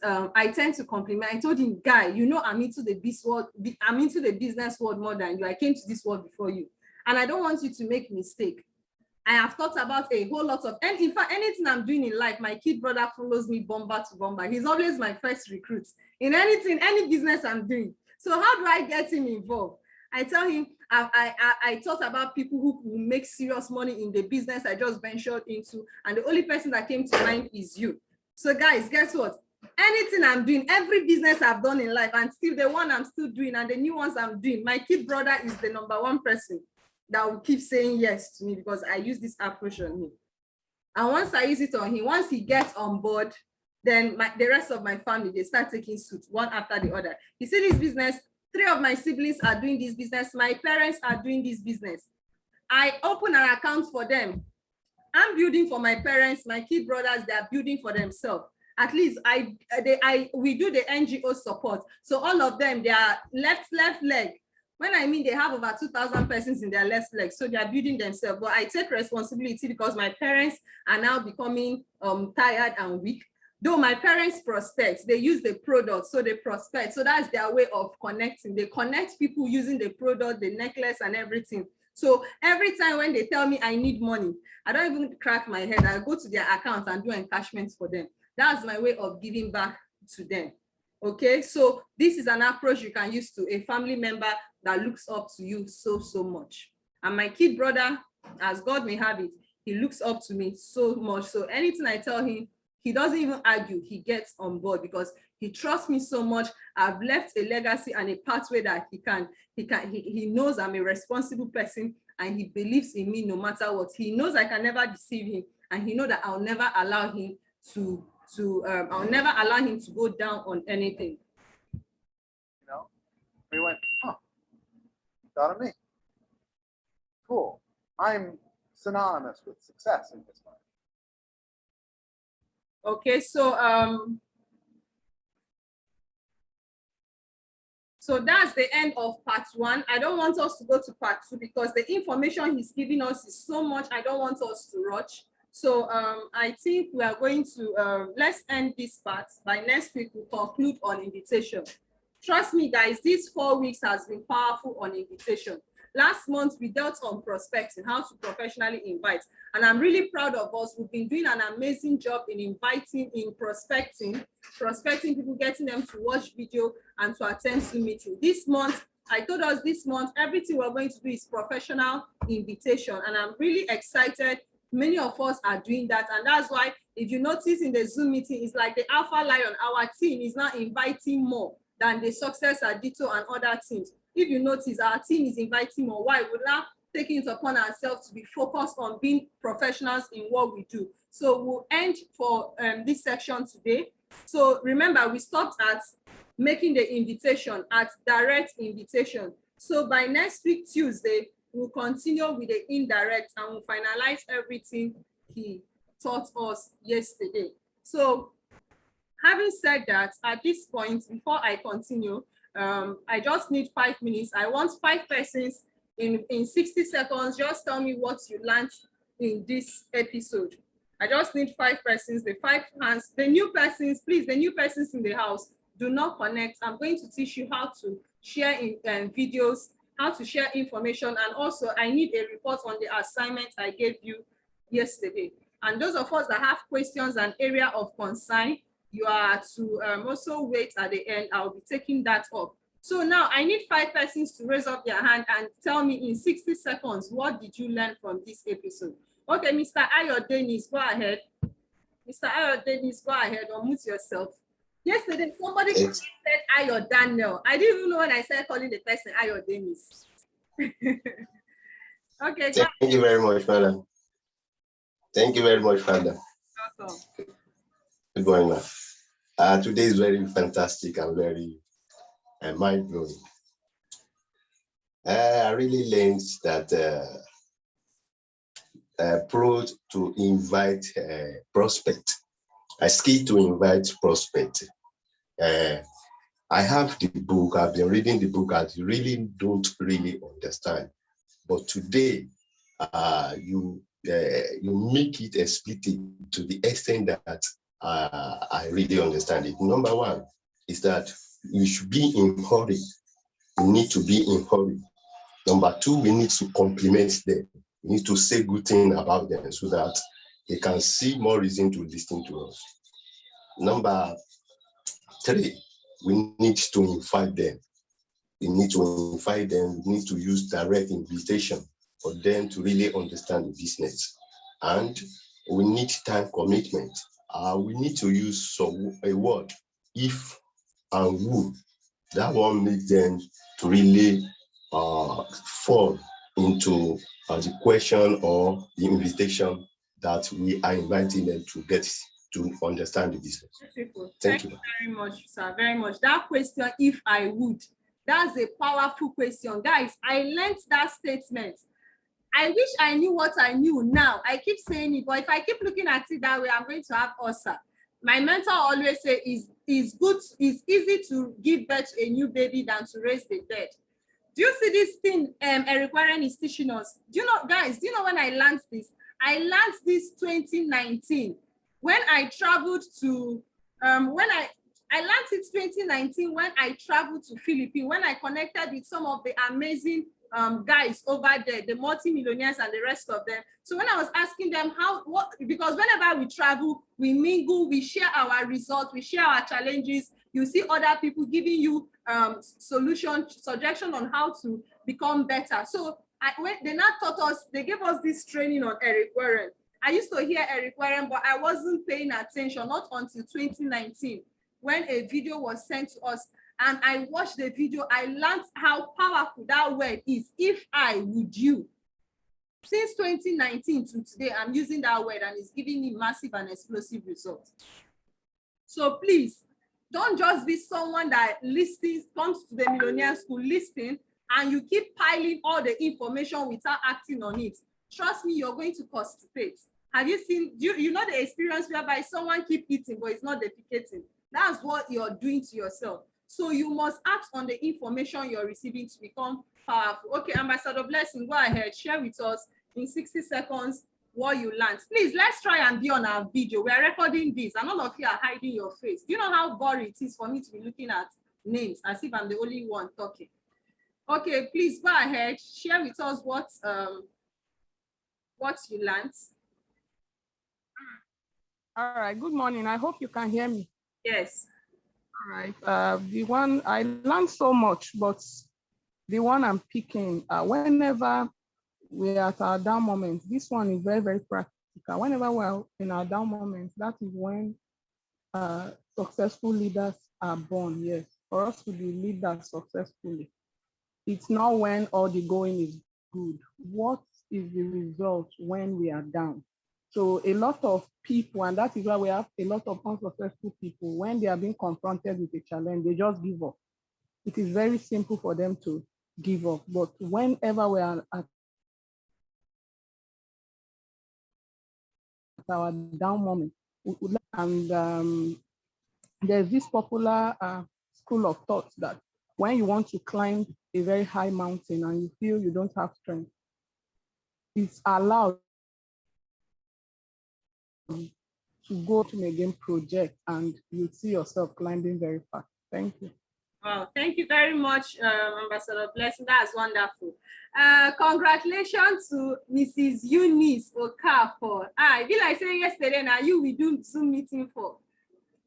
I tend to compliment. I told him, guy, you know, I'm into the business world more than you. I came to this world before you. And I don't want you to make mistake. I have thought about a whole lot of, and in fact, anything I'm doing in life, my kid brother follows me bomber to bomber. He's always my first recruit in anything, any business I'm doing. So how do I get him involved? I tell him, I thought about people who will make serious money in the business I just ventured into, and the only person that came to mind is you. So guys, guess what? Anything I'm doing, every business I've done in life, and still the one I'm still doing and the new ones I'm doing, my kid brother is the #1 person that will keep saying yes to me because I use this approach on him. And once I use it on him, once he gets on board, then the rest of my family, they start taking suit one after the other. You see this business, 3 of my siblings are doing this business. My parents are doing this business. I open an account for them. I'm building for my parents, my kid brothers, they are building for themselves. At least we do the NGO support. So all of them, they are left leg. When I mean they have over 2,000 persons in their left leg, so they are building themselves. But I take responsibility because my parents are now becoming tired and weak. Though my parents prospect, they use the product, so they prospect. So that's their way of connecting. They connect people using the product, the necklace and everything. So every time when they tell me I need money, I don't even crack my head. I go to their account and do encashments for them. That's my way of giving back to them. Okay, so this is an approach you can use to a family member that looks up to you so much. And my kid brother, as God may have it, he looks up to me so much. So anything I tell him, he doesn't even argue, he gets on board because he trusts me so much. I've left a legacy and a pathway that he knows I'm a responsible person and he believes in me no matter what. He knows I can never deceive him and he knows that I'll never allow him to go down on anything. You know, we went, huh, thought of me. Cool. I'm synonymous with success in this life. Okay, so that's the end of part 1. I don't want us to go to part 2 because the information he's giving us is so much. I don't want us to rush. So I think we are going to, let's end this part. By next week, we'll conclude on invitation. Trust me, guys, these 4 weeks has been powerful on invitation. Last month, we dealt on prospecting, how to professionally invite. And I'm really proud of us. We've been doing an amazing job in inviting, in prospecting people, getting them to watch video and to attend Zoom meeting. This month, I told us this month, everything we're going to do is professional invitation. And I'm really excited. Many of us are doing that. And that's why, if you notice in the Zoom meeting, it's like the Alpha Lion, our team is now inviting more than the Success Adito and other teams. If you notice, our team is inviting more. Why? We're now taking it upon ourselves to be focused on being professionals in what we do. So we'll end for this section today. So remember, we stopped at making the invitation, at direct invitation. So by next week, Tuesday, we'll continue with the indirect and we'll finalize everything he taught us yesterday. So having said that, at this point, before I continue, I just need 5 minutes. I want 5 persons in 60 seconds. Just tell me what you learned in this episode. I just need 5 persons, the 5 hands. The new persons, please, the new persons in the house, do not connect. I'm going to teach you how to share in videos, how to share information, and also I need a report on the assignment I gave you yesterday. And those of us that have questions and area of concern, you are to also wait at the end. I'll be taking that up. So now I need 5 persons to raise up their hand and tell me in 60 seconds, what did you learn from this episode? Okay, Mr. Ayo Dennis, go ahead. Mr. Ayo Dennis, go ahead, unmute yourself. Yesterday, somebody said Ayo Daniel. I didn't even know when I started calling the person Ayo Dennis. Okay. Thank you very much, madam. Thank you very much, madam. Welcome. Good morning, ma'am. Today is very fantastic and very mind-blowing. I really learned that approach to invite prospect. A skill to invite prospect. I have the book. I've been reading the book. I really don't really understand. But today, you make it explicit to the extent that I really understand it. Number 1 is that you should be in hurry. You need to be in hurry. Number 2, we need to compliment them. We need to say good things about them so that they can see more reason to listen to us. Number 3, we need to invite them. We need to invite them. We need to use direct invitation for them to really understand the business. And we need time commitment. We need to use a word, if and who. That one makes them to really fall into the question or the invitation that we are inviting them to get to understand the business. Beautiful. Thank you very much, sir. Very much. That question, if I would, that's a powerful question. Guys, I learned that statement. I wish I knew what I knew now. I keep saying it, but if I keep looking at it that way, I'm going to have ulcer. My mentor always say it's easy to give birth to a new baby than to raise the dead. Do you see this thing Eric Warren is teaching us? Do you know, guys, do you know when I learned this? I learned this 2019 when I traveled to, I learned it 2019 when I traveled to Philippines, when I connected with some of the amazing guys over there, the multi-millionaires and the rest of them. So when I was asking them because whenever we travel, we mingle, we share our results, we share our challenges. You see other people giving you suggestion on how to become better. So when they now taught us, they gave us this training on Eric Warren. I used to hear Eric Warren, but I wasn't paying attention, not until 2019, when a video was sent to us. And I watched the video, I learned how powerful that word is, if I would you. Since 2019 to today, I'm using that word and it's giving me massive and explosive results. So please, don't just be someone that listens, comes to the Millionaire School listening, and you keep piling all the information without acting on it. Trust me, you're going to constipate. Have you seen, you know the experience whereby someone keep eating, but it's not defecating? That's what you're doing to yourself. So you must act on the information you're receiving to become powerful. Okay, Ambassador Blessing, go ahead, share with us in 60 seconds what you learned. Please, let's try and be on our video. We are recording this, and all of you are hiding your face. Do you know how boring it is for me to be looking at names as if I'm the only one talking? Okay, please go ahead. Share with us what you learned. All right, good morning. I hope you can hear me. Yes. All right. The one I learned so much, but the one I'm picking, whenever we're at our down moment, this one is very, very practical. Whenever we're in our down moment, that is when successful leaders are born. Yes, for us to be leaders successfully. It's not when all the going is good. What is the result when we are down? So a lot of people, and that is why we have a lot of unsuccessful people, when they are being confronted with a challenge, they just give up. It is very simple for them to give up. But whenever we are at our down moment, and there's this popular school of thought that when you want to climb a very high mountain and you feel you don't have strength, it's allowed to go to again project and you see yourself climbing very fast. Thank you. Wow, thank you very much, Ambassador Blessing. That's wonderful. Congratulations to Mrs. Eunice Okafor. I feel like saying yesterday, now you will do Zoom meeting for.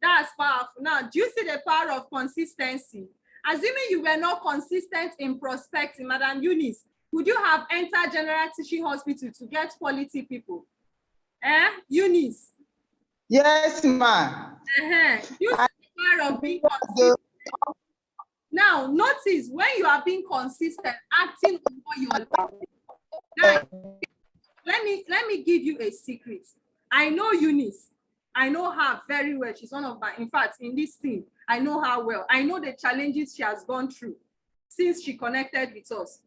That's powerful. Now, do you see the power of consistency? Assuming you were not consistent in prospecting, Madam Eunice, would you have entered General Teaching Hospital to get quality people? Eunice? Yes, ma'am. You see the power of being consistent. Now, notice when you are being consistent, acting on what you are doing. Now, let me give you a secret. I know Eunice. I know her very well. She's one of my, in fact, in this team, I know her well. I know the challenges she has gone through since she connected with us.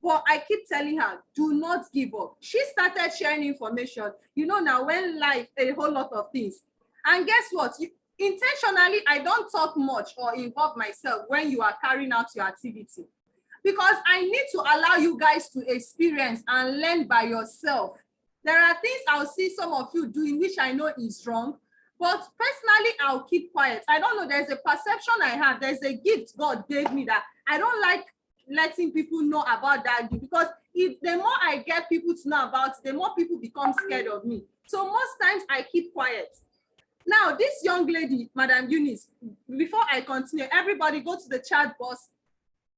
But I keep telling her, do not give up. She started sharing information. You know, now when life, a whole lot of things. And guess what? Intentionally, I don't talk much or involve myself when you are carrying out your activity, because I need to allow you guys to experience and learn by yourself. There are things I'll see some of you doing which I know is wrong, but personally, I'll keep quiet. I don't know, there's a perception I have, there's a gift God gave me that I don't like letting people know about that gift, because if the more I get people to know about it, the more people become scared of me. So most times I keep quiet. Now, this young lady, Madam Eunice, before I continue, everybody go to the chat box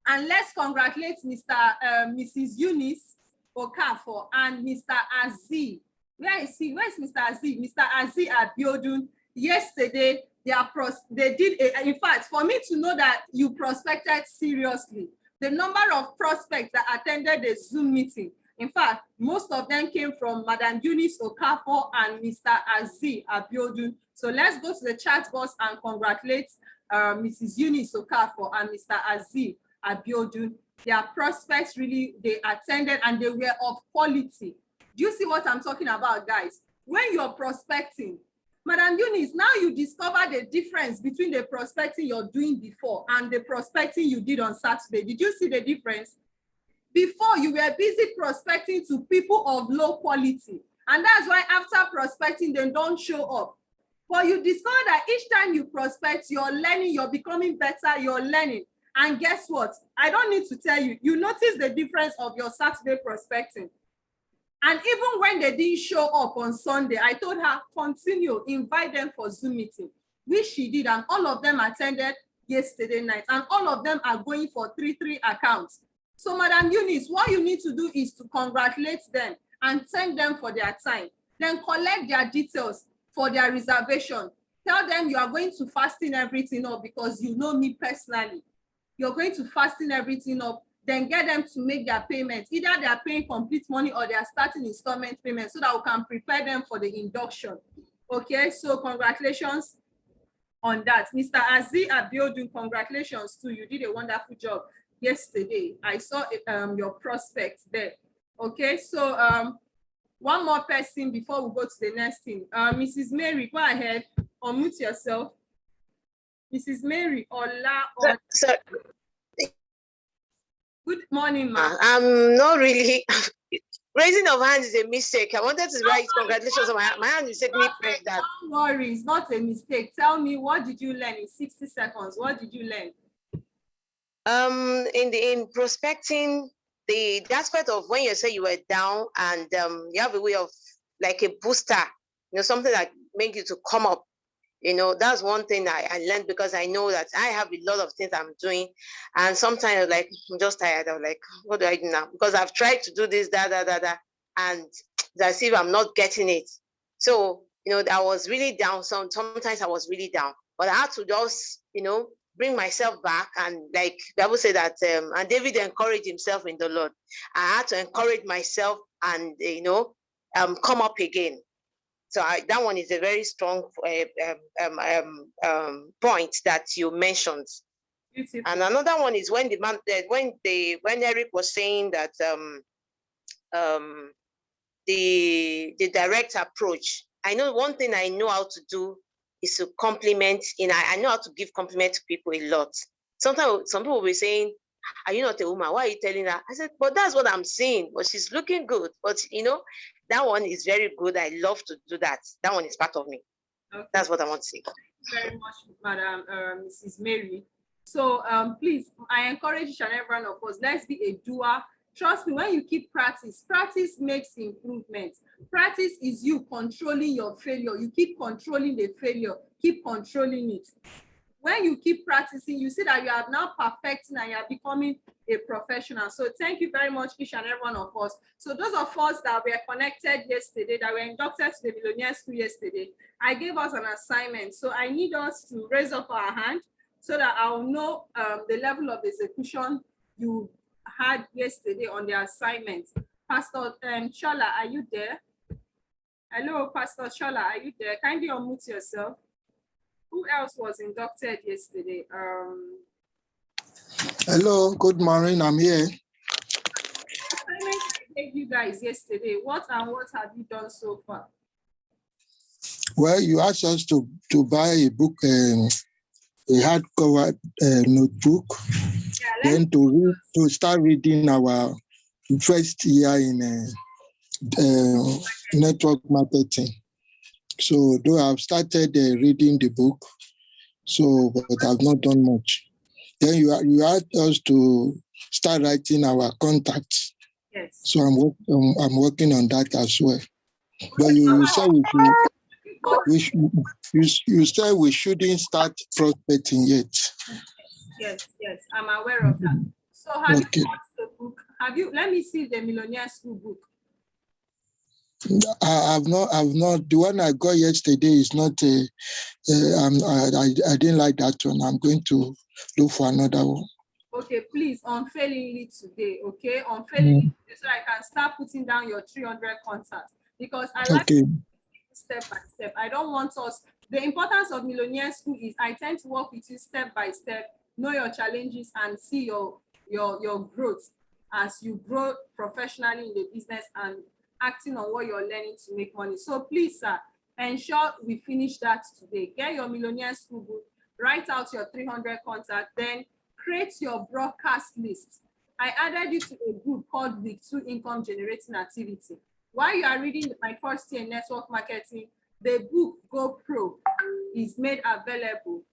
and let's congratulate Mrs. Eunice Okafor and Mr. Aziz. Where is he? Where is Mr. Aziz? Mr. Aziz Abiodun. Yesterday, they did, in fact, for me to know that you prospected seriously, the number of prospects that attended the Zoom meeting, in fact, most of them came from Madam Eunice Okafor and Mr. Aziz Abiodun. So let's go to the chat box and congratulate Mrs. Eunice Okafor and Mr. Aziz Abiodun. Their prospects really, they attended and they were of quality. Do you see what I'm talking about, guys? When you're prospecting, Madam Eunice, now you discover the difference between the prospecting you're doing before and the prospecting you did on Saturday. Did you see the difference? Before, you were busy prospecting to people of low quality. And that's why after prospecting, they don't show up. But you discover that each time you prospect, you're learning, you're becoming better, you're learning. And guess what? I don't need to tell you, you notice the difference of your Saturday prospecting. And even when they didn't show up on Sunday, I told her, continue, invite them for Zoom meeting, which she did. And all of them attended yesterday night. And all of them are going for 3 accounts. So Madam Eunice, what you need to do is to congratulate them and thank them for their time. Then collect their details for their reservation. Tell them you are going to fasten everything up because you know me personally. You're going to fasten everything up, then get them to make their payments. Either they are paying complete money or they are starting installment payments so that we can prepare them for the induction. Okay, so congratulations on that. Mr. Aziz Abiodun, congratulations too. You did a wonderful job yesterday. I saw your prospects there. Okay, so one more person before we go to the next thing. Mrs. Mary, go ahead, unmute yourself. Mrs. Mary Ola. Sir, good morning, ma'am. I'm not really. Raising of hands is a mistake. I wanted to write congratulations on my hand. You said me press that. Don't worry, it's not a mistake. Tell me, what did you learn in 60 seconds? What did you learn? In prospecting, the aspect of when you say you were down and you have a way of like a booster, something that makes you to come up. That's one thing I learned, because I know that I have a lot of things I'm doing, and sometimes like I'm just tired. I'm like, what do I do now? Because I've tried to do this, and as if I'm not getting it. So I was really down. Sometimes I was really down, but I had to just bring myself back, and like Bible said that, and David encouraged himself in the Lord. I had to encourage myself and come up again. So that one is a very strong point that you mentioned. Beautiful. And another one is when when Eric was saying that the direct approach. I know one thing I know how to do is to compliment. I know how to give compliment to people a lot. Sometimes some people will be saying, "Are you not a woman? Why are you telling her?" I said, "But that's what I'm saying. But she's looking good." But that one is very good. I love to do that. That one is part of me. Okay. That's what I want to say. Thank you very much, Madam Mrs. Mary. So please, I encourage each and every one of us, let's be a doer. Trust me, when you keep practice makes improvement. Practice is you controlling your failure. You keep controlling the failure, keep controlling it. When you keep practicing, you see that you are now perfecting and you are becoming a professional. So thank you very much, each and every one of us. So those of us that were connected yesterday, that were inducted to the Millionaire School yesterday, I gave us an assignment. So I need us to raise up our hand so that I'll know the level of execution you had yesterday on the assignment. Pastor Shola, are you there? Hello, Pastor Shola, are you there? Kindly unmute yourself. Who else was inducted yesterday? Hello, good morning. I'm here. Assignment I gave you guys yesterday. What have you done so far? Well, you asked us to buy a book, a hardcover notebook, then to start reading our first year in network marketing. So though I've started reading the book, but I've not done much. Then you asked us to start writing our contacts. Yes. So I'm working on that as well. But you said you said we shouldn't start prospecting yet. Yes, I'm aware of that. So have you watched the book? Let me see the Millionaire School book. I've not. The one I got yesterday is not. I didn't like that one. I'm going to look for another one. Okay, please, unfailingly today. Okay, unfailingly today, so I can start putting down your 300 contacts, because I like step by step. I don't want us. The importance of Millionaire School is I tend to work with you step by step, know your challenges, and see your growth as you grow professionally in the business and acting on what you're learning to make money. So please, sir, ensure we finish that today. Get your Millionaire School book, write out your 300 contacts, then create your broadcast list. I added you to a group called Week 2 Income Generating Activity. While you are reading my first year network marketing, the book Go Pro is made available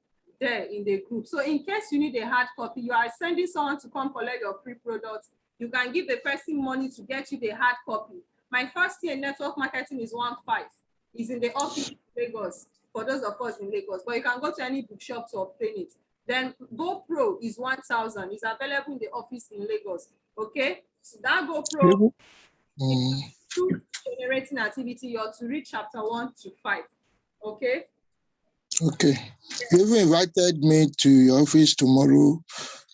there in the group. So in case you need a hard copy, you are sending someone to come collect your free products, you can give the person money to get you the hard copy. My first year network marketing is 1.5. It's in the office in Lagos, for those of us in Lagos, but you can go to any bookshop to obtain it. Then GoPro is 1,000. It's available in the office in Lagos. Okay, so that GoPro to generating activity, you're to read chapter 1 to 5. Okay. Okay. You've invited me to your office tomorrow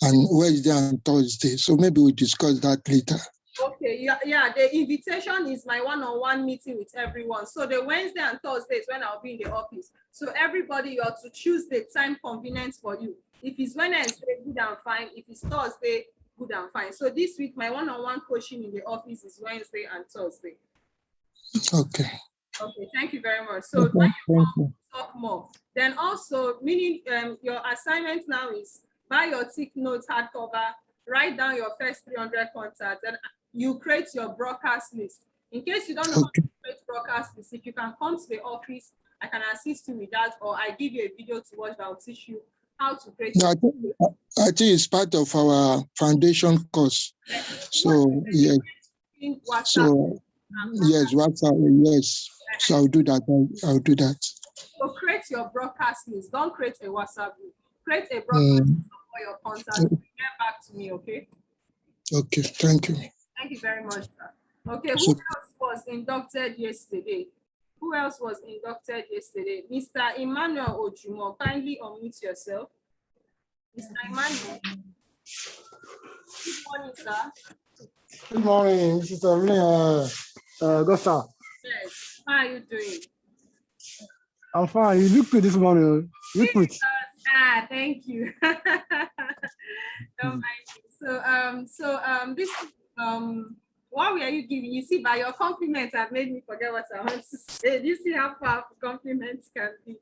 and Wednesday and Thursday, so maybe we'll discuss that later. Okay, yeah, the invitation is my one-on-one meeting with everyone. So the Wednesday and Thursday is when I'll be in the office. So everybody, you have to choose the time convenient for you. If it's Wednesday, good and fine. If it's Thursday, good and fine. So this week, my one-on-one coaching in the office is Wednesday and Thursday. Okay. Okay, thank you very much. So when you come, talk more. Then also, meaning your assignment now is buy your thick notes hardcover, write down your first 300 contacts, and you create your broadcast list. In case you don't know how to create broadcast list, if you can come to the office, I can assist you with that, or I give you a video to watch that will teach you how to create. No, I think it's part of our foundation course. So yes, so yes, WhatsApp, yes. So I'll do that. I'll do that. So create your broadcast list. Don't create a WhatsApp group. Create a broadcast list for your contacts. Get back to me, okay? Okay, thank you. Thank you very much, sir. Okay, who else was inducted yesterday? Who else was inducted yesterday? Mr. Emmanuel Ojumo, kindly unmute yourself. Mr. Emmanuel. Good morning, sir. Good morning. This is Gosta. Yes. How are you doing? I'm fine. You look good this morning. You look good. Thank you. Don't mind me. This what were you giving? You see, by your compliments have made me forget what I want to say. You see how powerful compliments can be.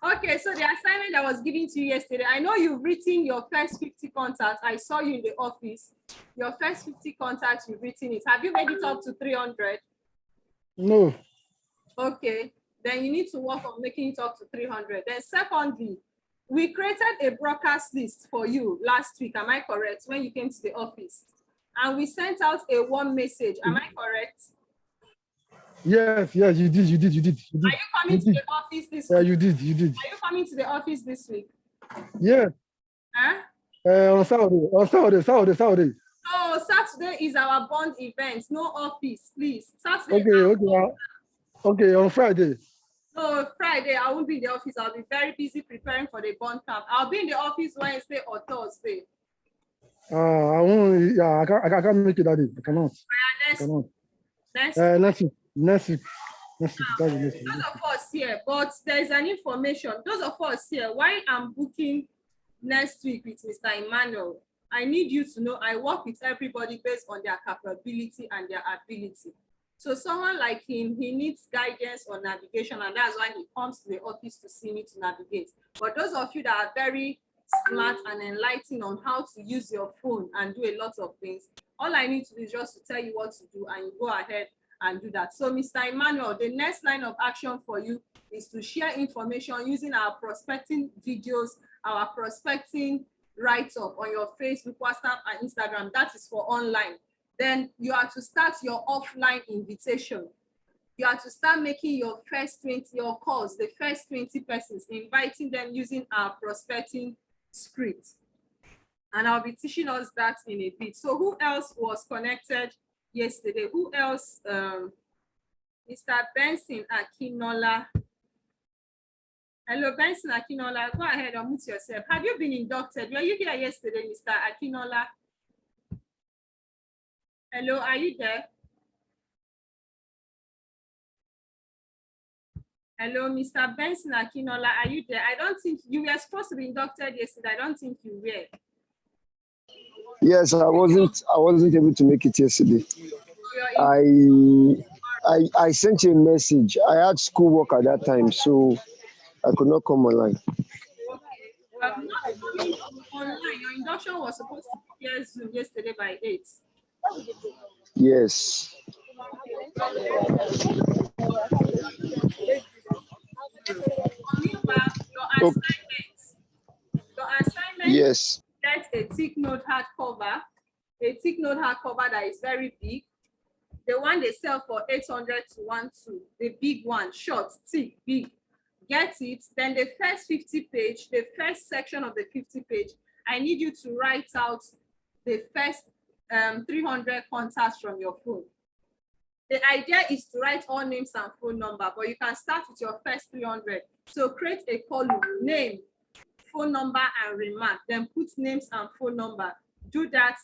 Okay, so the assignment I was giving to you yesterday, I know you've written your first 50 contacts. I saw you in the office. Your first 50 contacts, you've written it. Have you made it up to 300? No. Okay, then you need to work on making it up to 300. Then secondly, we created a broadcast list for you last week. Am I correct? When you came to the office, and we sent out a warm message. Am I correct? Yes, you did. Are you coming to the office this week? Yeah, you did. Are you coming to the office this week? Yeah. Huh? On Saturday. Oh, Saturday is our bond event. No office, please. Saturday. Okay, on Friday. No, Friday, I won't be in the office. I'll be very busy preparing for the bond camp. I'll be in the office Wednesday or Thursday. I won't. Yeah, I can't make it that day. I cannot. Next week. Those of us here, but there's an information. Those of us here, why I'm booking next week with Mr. Emmanuel, I need you to know I work with everybody based on their capability and their ability. So someone like him, he needs guidance on navigation, and that's why he comes to the office to see me to navigate. But those of you that are very smart and enlightened on how to use your phone and do a lot of things, all I need to do is just to tell you what to do, and you go ahead and do that. So Mr. Emmanuel, the next line of action for you is to share information using our prospecting videos, our prospecting write-up on your Facebook, WhatsApp, and Instagram. That is for online. Then you are to start your offline invitation. You are to start making your first 20, your calls, the first 20 persons, inviting them using our prospecting script. And I'll be teaching us that in a bit. So who else was connected yesterday? Who else? Mr. Benson Akinola. Hello, Benson Akinola. Go ahead, unmute yourself. Have you been inducted? Were you here yesterday, Mr. Akinola? Hello, are you there? Hello, Mr. Benson Akinola, are you there? I don't think you were supposed to be inducted yesterday. I don't think you were. Yes, I wasn't able to make it yesterday. I sent you a message. I had schoolwork at that time, so I could not come online. Not coming online. Your induction was supposed to be here Zoom yesterday by 8. Yes. Your assignment. Yes. Get a thick note hardcover, that is very big. The one they sell for 800 to 1,2, the big one, short, thick, big. Get it. Then the first 50 page, the first section of the 50 page, I need you to write out the first 300 contacts from your phone. The idea is to write all names and phone number, but you can start with your first 300. So create a column, name, phone number, and remark. Then put names and phone number. Do that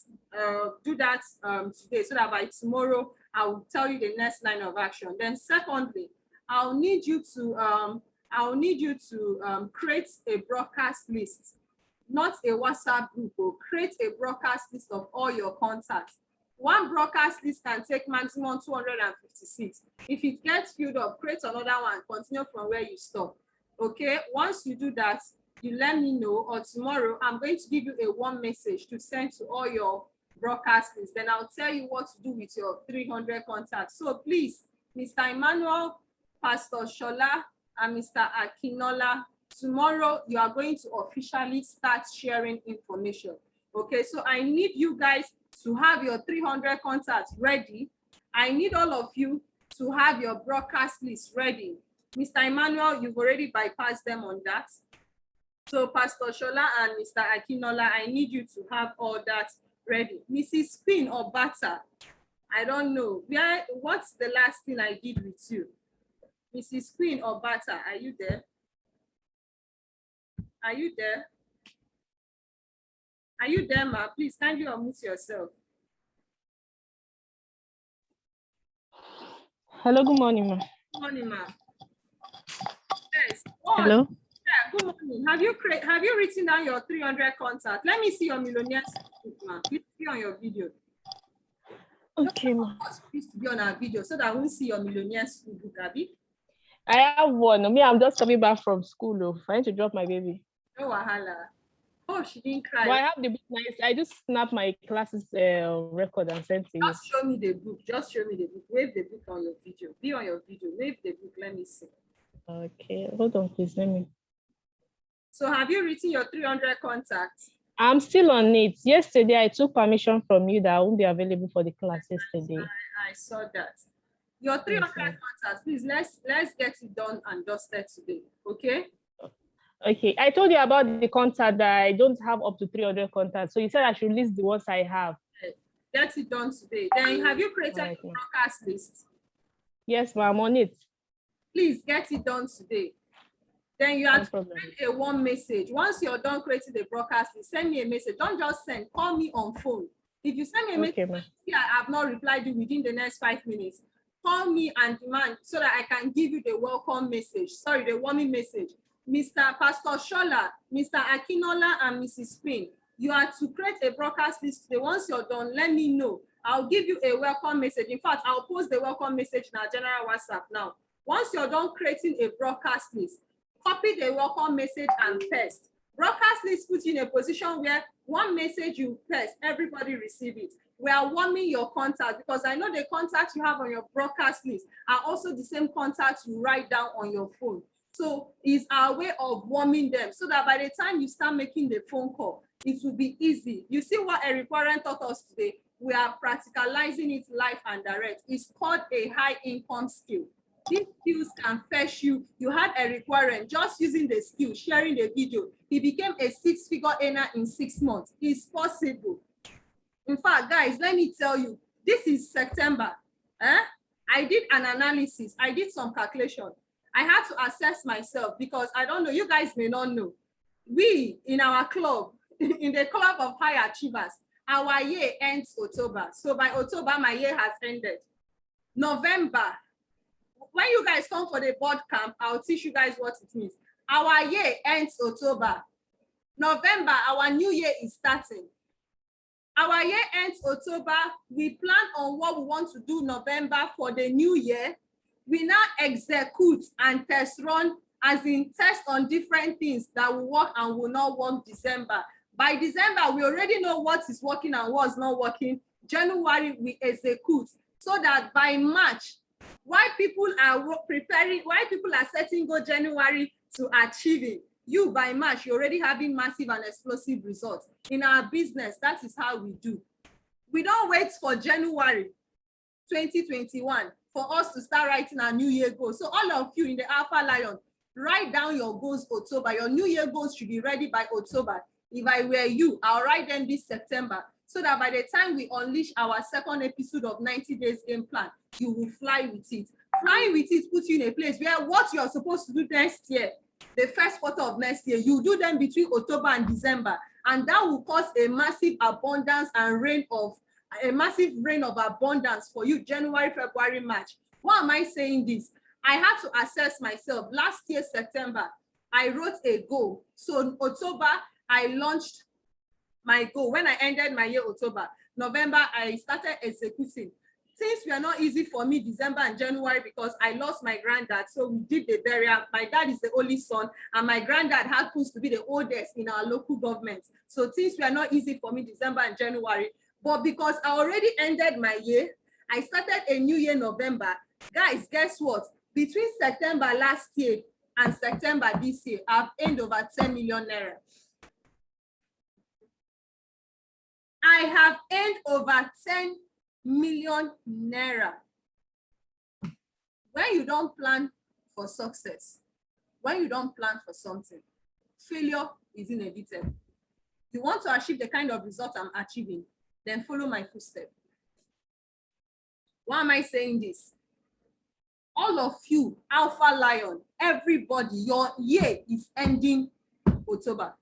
today, so that by tomorrow I will tell you the next line of action. Then secondly, I'll need you to create a broadcast list, not a WhatsApp group. Or create a broadcast list of all your contacts. One broadcast list can take maximum 256. If it gets filled up, create another one, continue from where you stop. Okay, once you do that, you let me know, or tomorrow I'm going to give you a warm message to send to all your broadcast lists. Then I'll tell you what to do with your 300 contacts. So please, Mr. Emmanuel, Pastor Shola, and Mr. Akinola, tomorrow you are going to officially start sharing information. Okay, so I need you guys to have your 300 contacts ready. I need all of you to have your broadcast list ready. Mr. Emmanuel, you've already bypassed them on that. So Pastor Shola and Mr. Akinola, I need you to have all that ready. Mrs. Spin or Butter, I don't know. What's the last thing I did with you? Mrs. Queen or Butter, are you there? Are you there? Are you there, ma? Please, can you unmute yourself? Hello, good morning, ma. Good morning, ma. Yes. Hello. Yeah, good morning. Have you written down your 300 contacts? Let me see your millionaires, ma. Please be on your video. Okay, ma. Please be on our video so that I won't see your millionaires book, Abby. I have one. Me, I'm just coming back from school, though, trying to drop my baby. No wahala. Oh, she didn't cry. But I have the book nice. I just snap my classes record and send to you. Just show me the book. Just show me the book. Wave the book on your video. Be on your video. Wave the book. Let me see. Okay, hold on, please. Let me. So have you written your 300 contacts? I'm still on it. Yesterday, I took permission from you that I won't be available for the class yesterday. I saw that. Your 300 contacts, please, let's get it done and dusted today, okay? Okay, I told you about the contact that I don't have up to 300 contacts. So you said I should list the ones I have. Get it done today. Then have you created a broadcast list? Yes, ma'am, I'm on it. Please get it done today. Then you have to send a one message. Once you're done creating the broadcast list, send me a message. Don't just send, call me on phone. If you send me a message, I have not replied you within the next 5 minutes, call me and demand so that I can give you the welcome message. Sorry, the warming message. Mr. Pastor Shola, Mr. Akinola, and Mrs. Spin, you are to create a broadcast list today. Once you're done, let me know. I'll give you a welcome message. In fact, I'll post the welcome message in our general WhatsApp now. Once you're done creating a broadcast list, copy the welcome message and paste. Broadcast list puts you in a position where one message you paste, everybody receive it. We are warming your contact because I know the contacts you have on your broadcast list are also the same contacts you write down on your phone. So it's our way of warming them so that by the time you start making the phone call, it will be easy. You see what Eric Warren taught us today? We are practicalizing it live and direct. It's called a high income skill. These skills can fetch you. You had Eric Warren just using the skill, sharing the video. He became a 6-figure earner in 6 months. It's possible. In fact, guys, let me tell you, this is September. I did an analysis. I did some calculation. I had to assess myself because I don't know, you guys may not know. We in our club, in the club of high achievers, our year ends October. So by October, my year has ended. November, when you guys come for the board camp, I'll teach you guys what it means. Our year ends October. November, our new year is starting. Our year ends October. We plan on what we want to do November for the new year. We now execute and test run, as in test on different things that will work and will not work December. By December, we already know what is working and what's not working. January, we execute so that by March, why people are preparing, why people are setting goal January to achieving, you by March, you're already having massive and explosive results. In our business, that is how we do. We don't wait for January 2021 for us to start writing our new year goals. So all of you in the Alpha Lion, write down your goals October. Your new year goals should be ready by October. If I were you, I'll write them this September so that by the time we unleash our second episode of 90 Days Game Plan, you will fly with it. Flying with it puts you in a place where what you're supposed to do next year, the first quarter of next year, you do them between October and December, and that will cause a massive abundance and rain of abundance for you January, February, March. Why am I saying this? I had to assess myself. Last year, September, I wrote a goal. So October, I launched my goal. When I ended my year, October, November, I started executing. Things were not easy for me December and January because I lost my granddad. So we did the burial. My dad is the only son, and my granddad happens to be the oldest in our local government. So things were not easy for me December and January. But because I already ended my year, I started a new year November. Guys, guess what? Between September last year and September this year, I've earned over 10 million naira. I have earned over 10 million naira. When you don't plan for success, when you don't plan for something, failure is inevitable. You want to achieve the kind of result I'm achieving, then follow my footsteps. Why am I saying this? All of you, Alpha Lion, everybody, your year is ending October.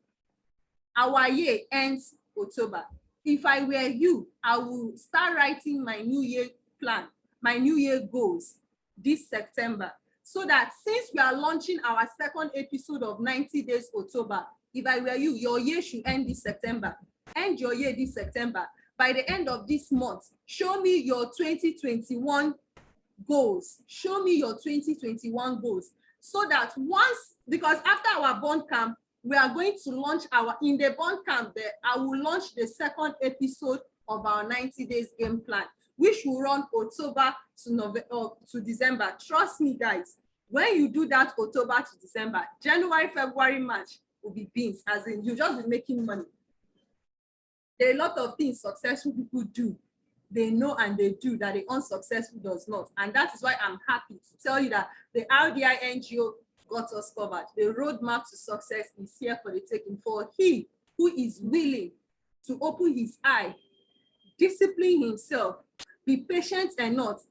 Our year ends October. If I were you, I will start writing my new year plan, my new year goals this September, so that since we are launching our second episode of 90 Days October, if I were you, your year should end this September. End your year this September. By the end of this month, show me your 2021 goals. Show me your 2021 goals. So that once, because after our bond camp, we are going to launch in the bond camp there, I will launch the second episode of our 90 days game plan, which will run October to December. Trust me, guys, when you do that October to December, January, February, March will be beans, as in you just be making money. There are a lot of things successful people do. They know and they do that the unsuccessful does not. And that is why I'm happy to tell you that the RDI NGO got us covered. The roadmap to success is here for the taking. For he who is willing to open his eye, discipline himself, be patient enough,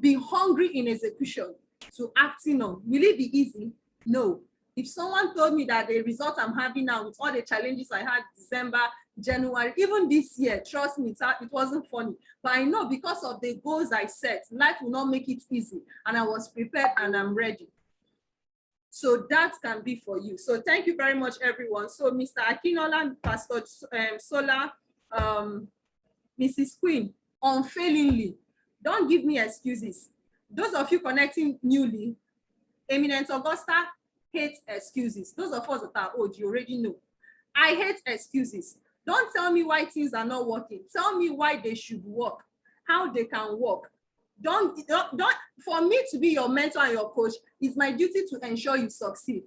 be hungry in execution to acting on. Will it be easy? No. If someone told me that the result I'm having now with all the challenges I had December, January, even this year, trust me, it wasn't funny. But I know because of the goals I set, life will not make it easy. And I was prepared and I'm ready. So that can be for you. So thank you very much, everyone. So Mr. Akinola, Pastor Sola, Mrs. Queen, unfailingly, don't give me excuses. Those of you connecting newly, Eminent Augusta hates excuses. Those of us that are old, you already know. I hate excuses. Don't tell me why things are not working. Tell me why they should work, how they can work. Don't for me to be your mentor and your coach, it's my duty to ensure you succeed.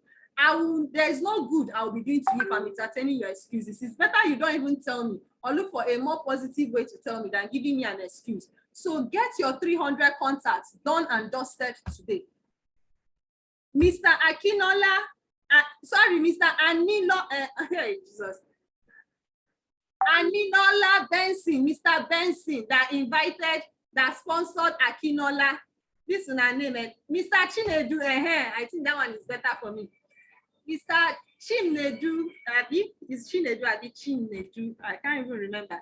There's no good I'll be doing to you if I'm entertaining your excuses. It's better you don't even tell me or look for a more positive way to tell me than giving me an excuse. So get your 300 contacts done and dusted today. Mr. Akinola, Mr. Anilo, Jesus. Aninola Benson, Mr. Benson, that sponsored Akinola. This is her name, Mr. Chinedu. I think that one is better for me. Mr. Chinedu, is Chinedu Chinedu? I can't even remember.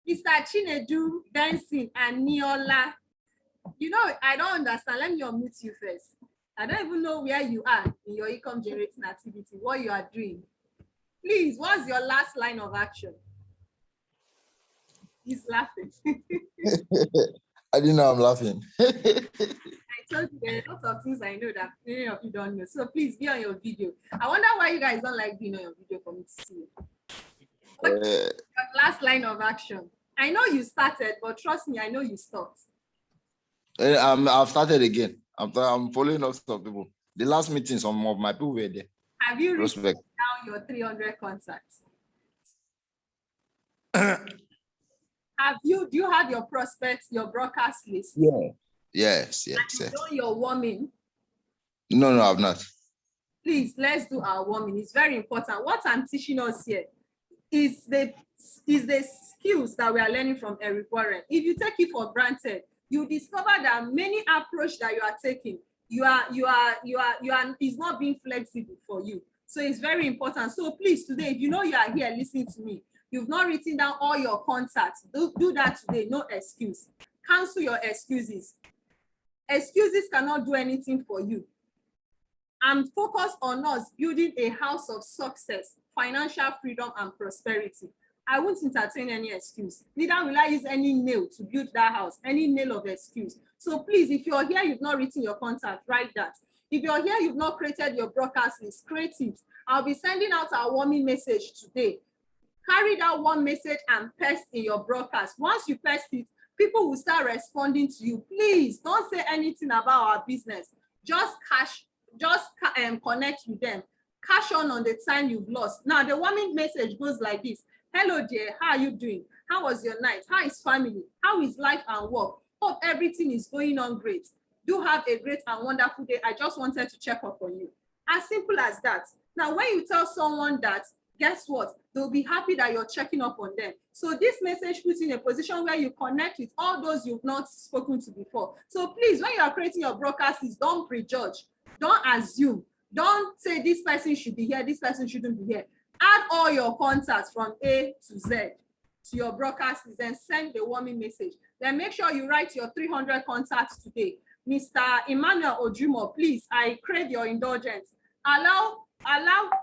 Mr. Chinedu Benson and Niola. You know, I don't understand. Let me unmute you first. I don't even know where you are in your income generating activity, what you are doing. Please, what's your last line of action? He's laughing. I didn't know I'm laughing. I told you there are lots of things I know that many of you don't know. So please be on your video. I wonder why you guys don't like being on your video for me to see. Your last line of action. I know you started, but trust me, I know you stopped. I've started again. I'm following up some people. The last meeting, some of my people were there. Have you written down your 300 contacts? Do you have your prospects, your broadcast list? Yeah. Yes. Have you done your warming? No, I've not. Please, let's do our warming. It's very important. What I'm teaching us here is the skills that we are learning from Eric Warren. If you take it for granted, you discover that many approach that you are taking, is not being flexible for you. So it's very important. So please, today, if you know you are here listening to me, you've not written down all your contacts, do that today. No excuse. Cancel your excuses. Excuses cannot do anything for you. I'm focused on us building a house of success, financial freedom, and prosperity. I won't entertain any excuse. Neither will I use any nail to build that house, any nail of excuse. So please, if you're here, you've not written your contact, write that. If you're here, you've not created your broadcast list, create it. I'll be sending out our warming message today. Carry that one message and paste in your broadcast. Once you paste it, people will start responding to you. Please don't say anything about our business. Just cash connect with them. Cash on the time you've lost. Now, the warming message goes like this. Hello, dear. How are you doing? How was your night? How is family? How is life and work? Hope everything is going on great. Do have a great and wonderful day. I just wanted to check up on you. As simple as that. Now, when you tell someone that, guess what? They'll be happy that you're checking up on them. So this message puts you in a position where you connect with all those you've not spoken to before. So please, when you are creating your broadcasts, don't prejudge. Don't assume. Don't say this person should be here, this person shouldn't be here. Add all your contacts from A to Z to your broadcast, then send the warming message. Then make sure you write your 300 contacts today. Mr. Emmanuel Ojumo, please, I crave your indulgence. Allow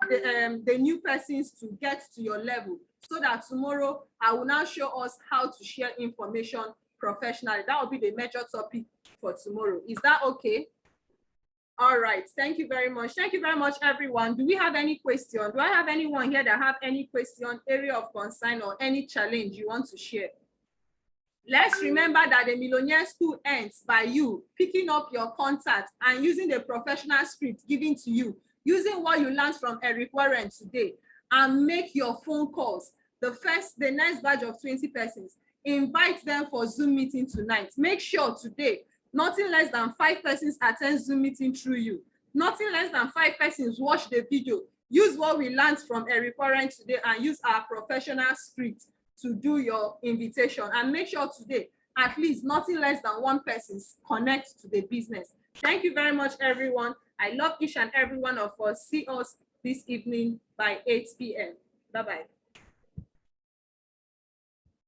the new persons to get to your level so that tomorrow I will now show us how to share information professionally. That will be the major topic for tomorrow. Is that okay? All right, thank you very much. Thank you very much, everyone. Do we have any question? Do I have anyone here that have any question, area of concern, or any challenge you want to share? Let's remember that the Millionaire School ends by you picking up your contacts and using the professional script given to you, using what you learned from Eric Warren today, and make your phone calls. The next batch of 20 persons, invite them for Zoom meeting tonight. Make sure today, nothing less than 5 persons attend Zoom meeting through you. Nothing less than 5 persons watch the video. Use what we learned from Eric Warren today and use our professional script to do your invitation. And make sure today, at least nothing less than 1 person connect to the business. Thank you very much, everyone. I love each and every one of us. See us this evening by 8 p.m. Bye-bye.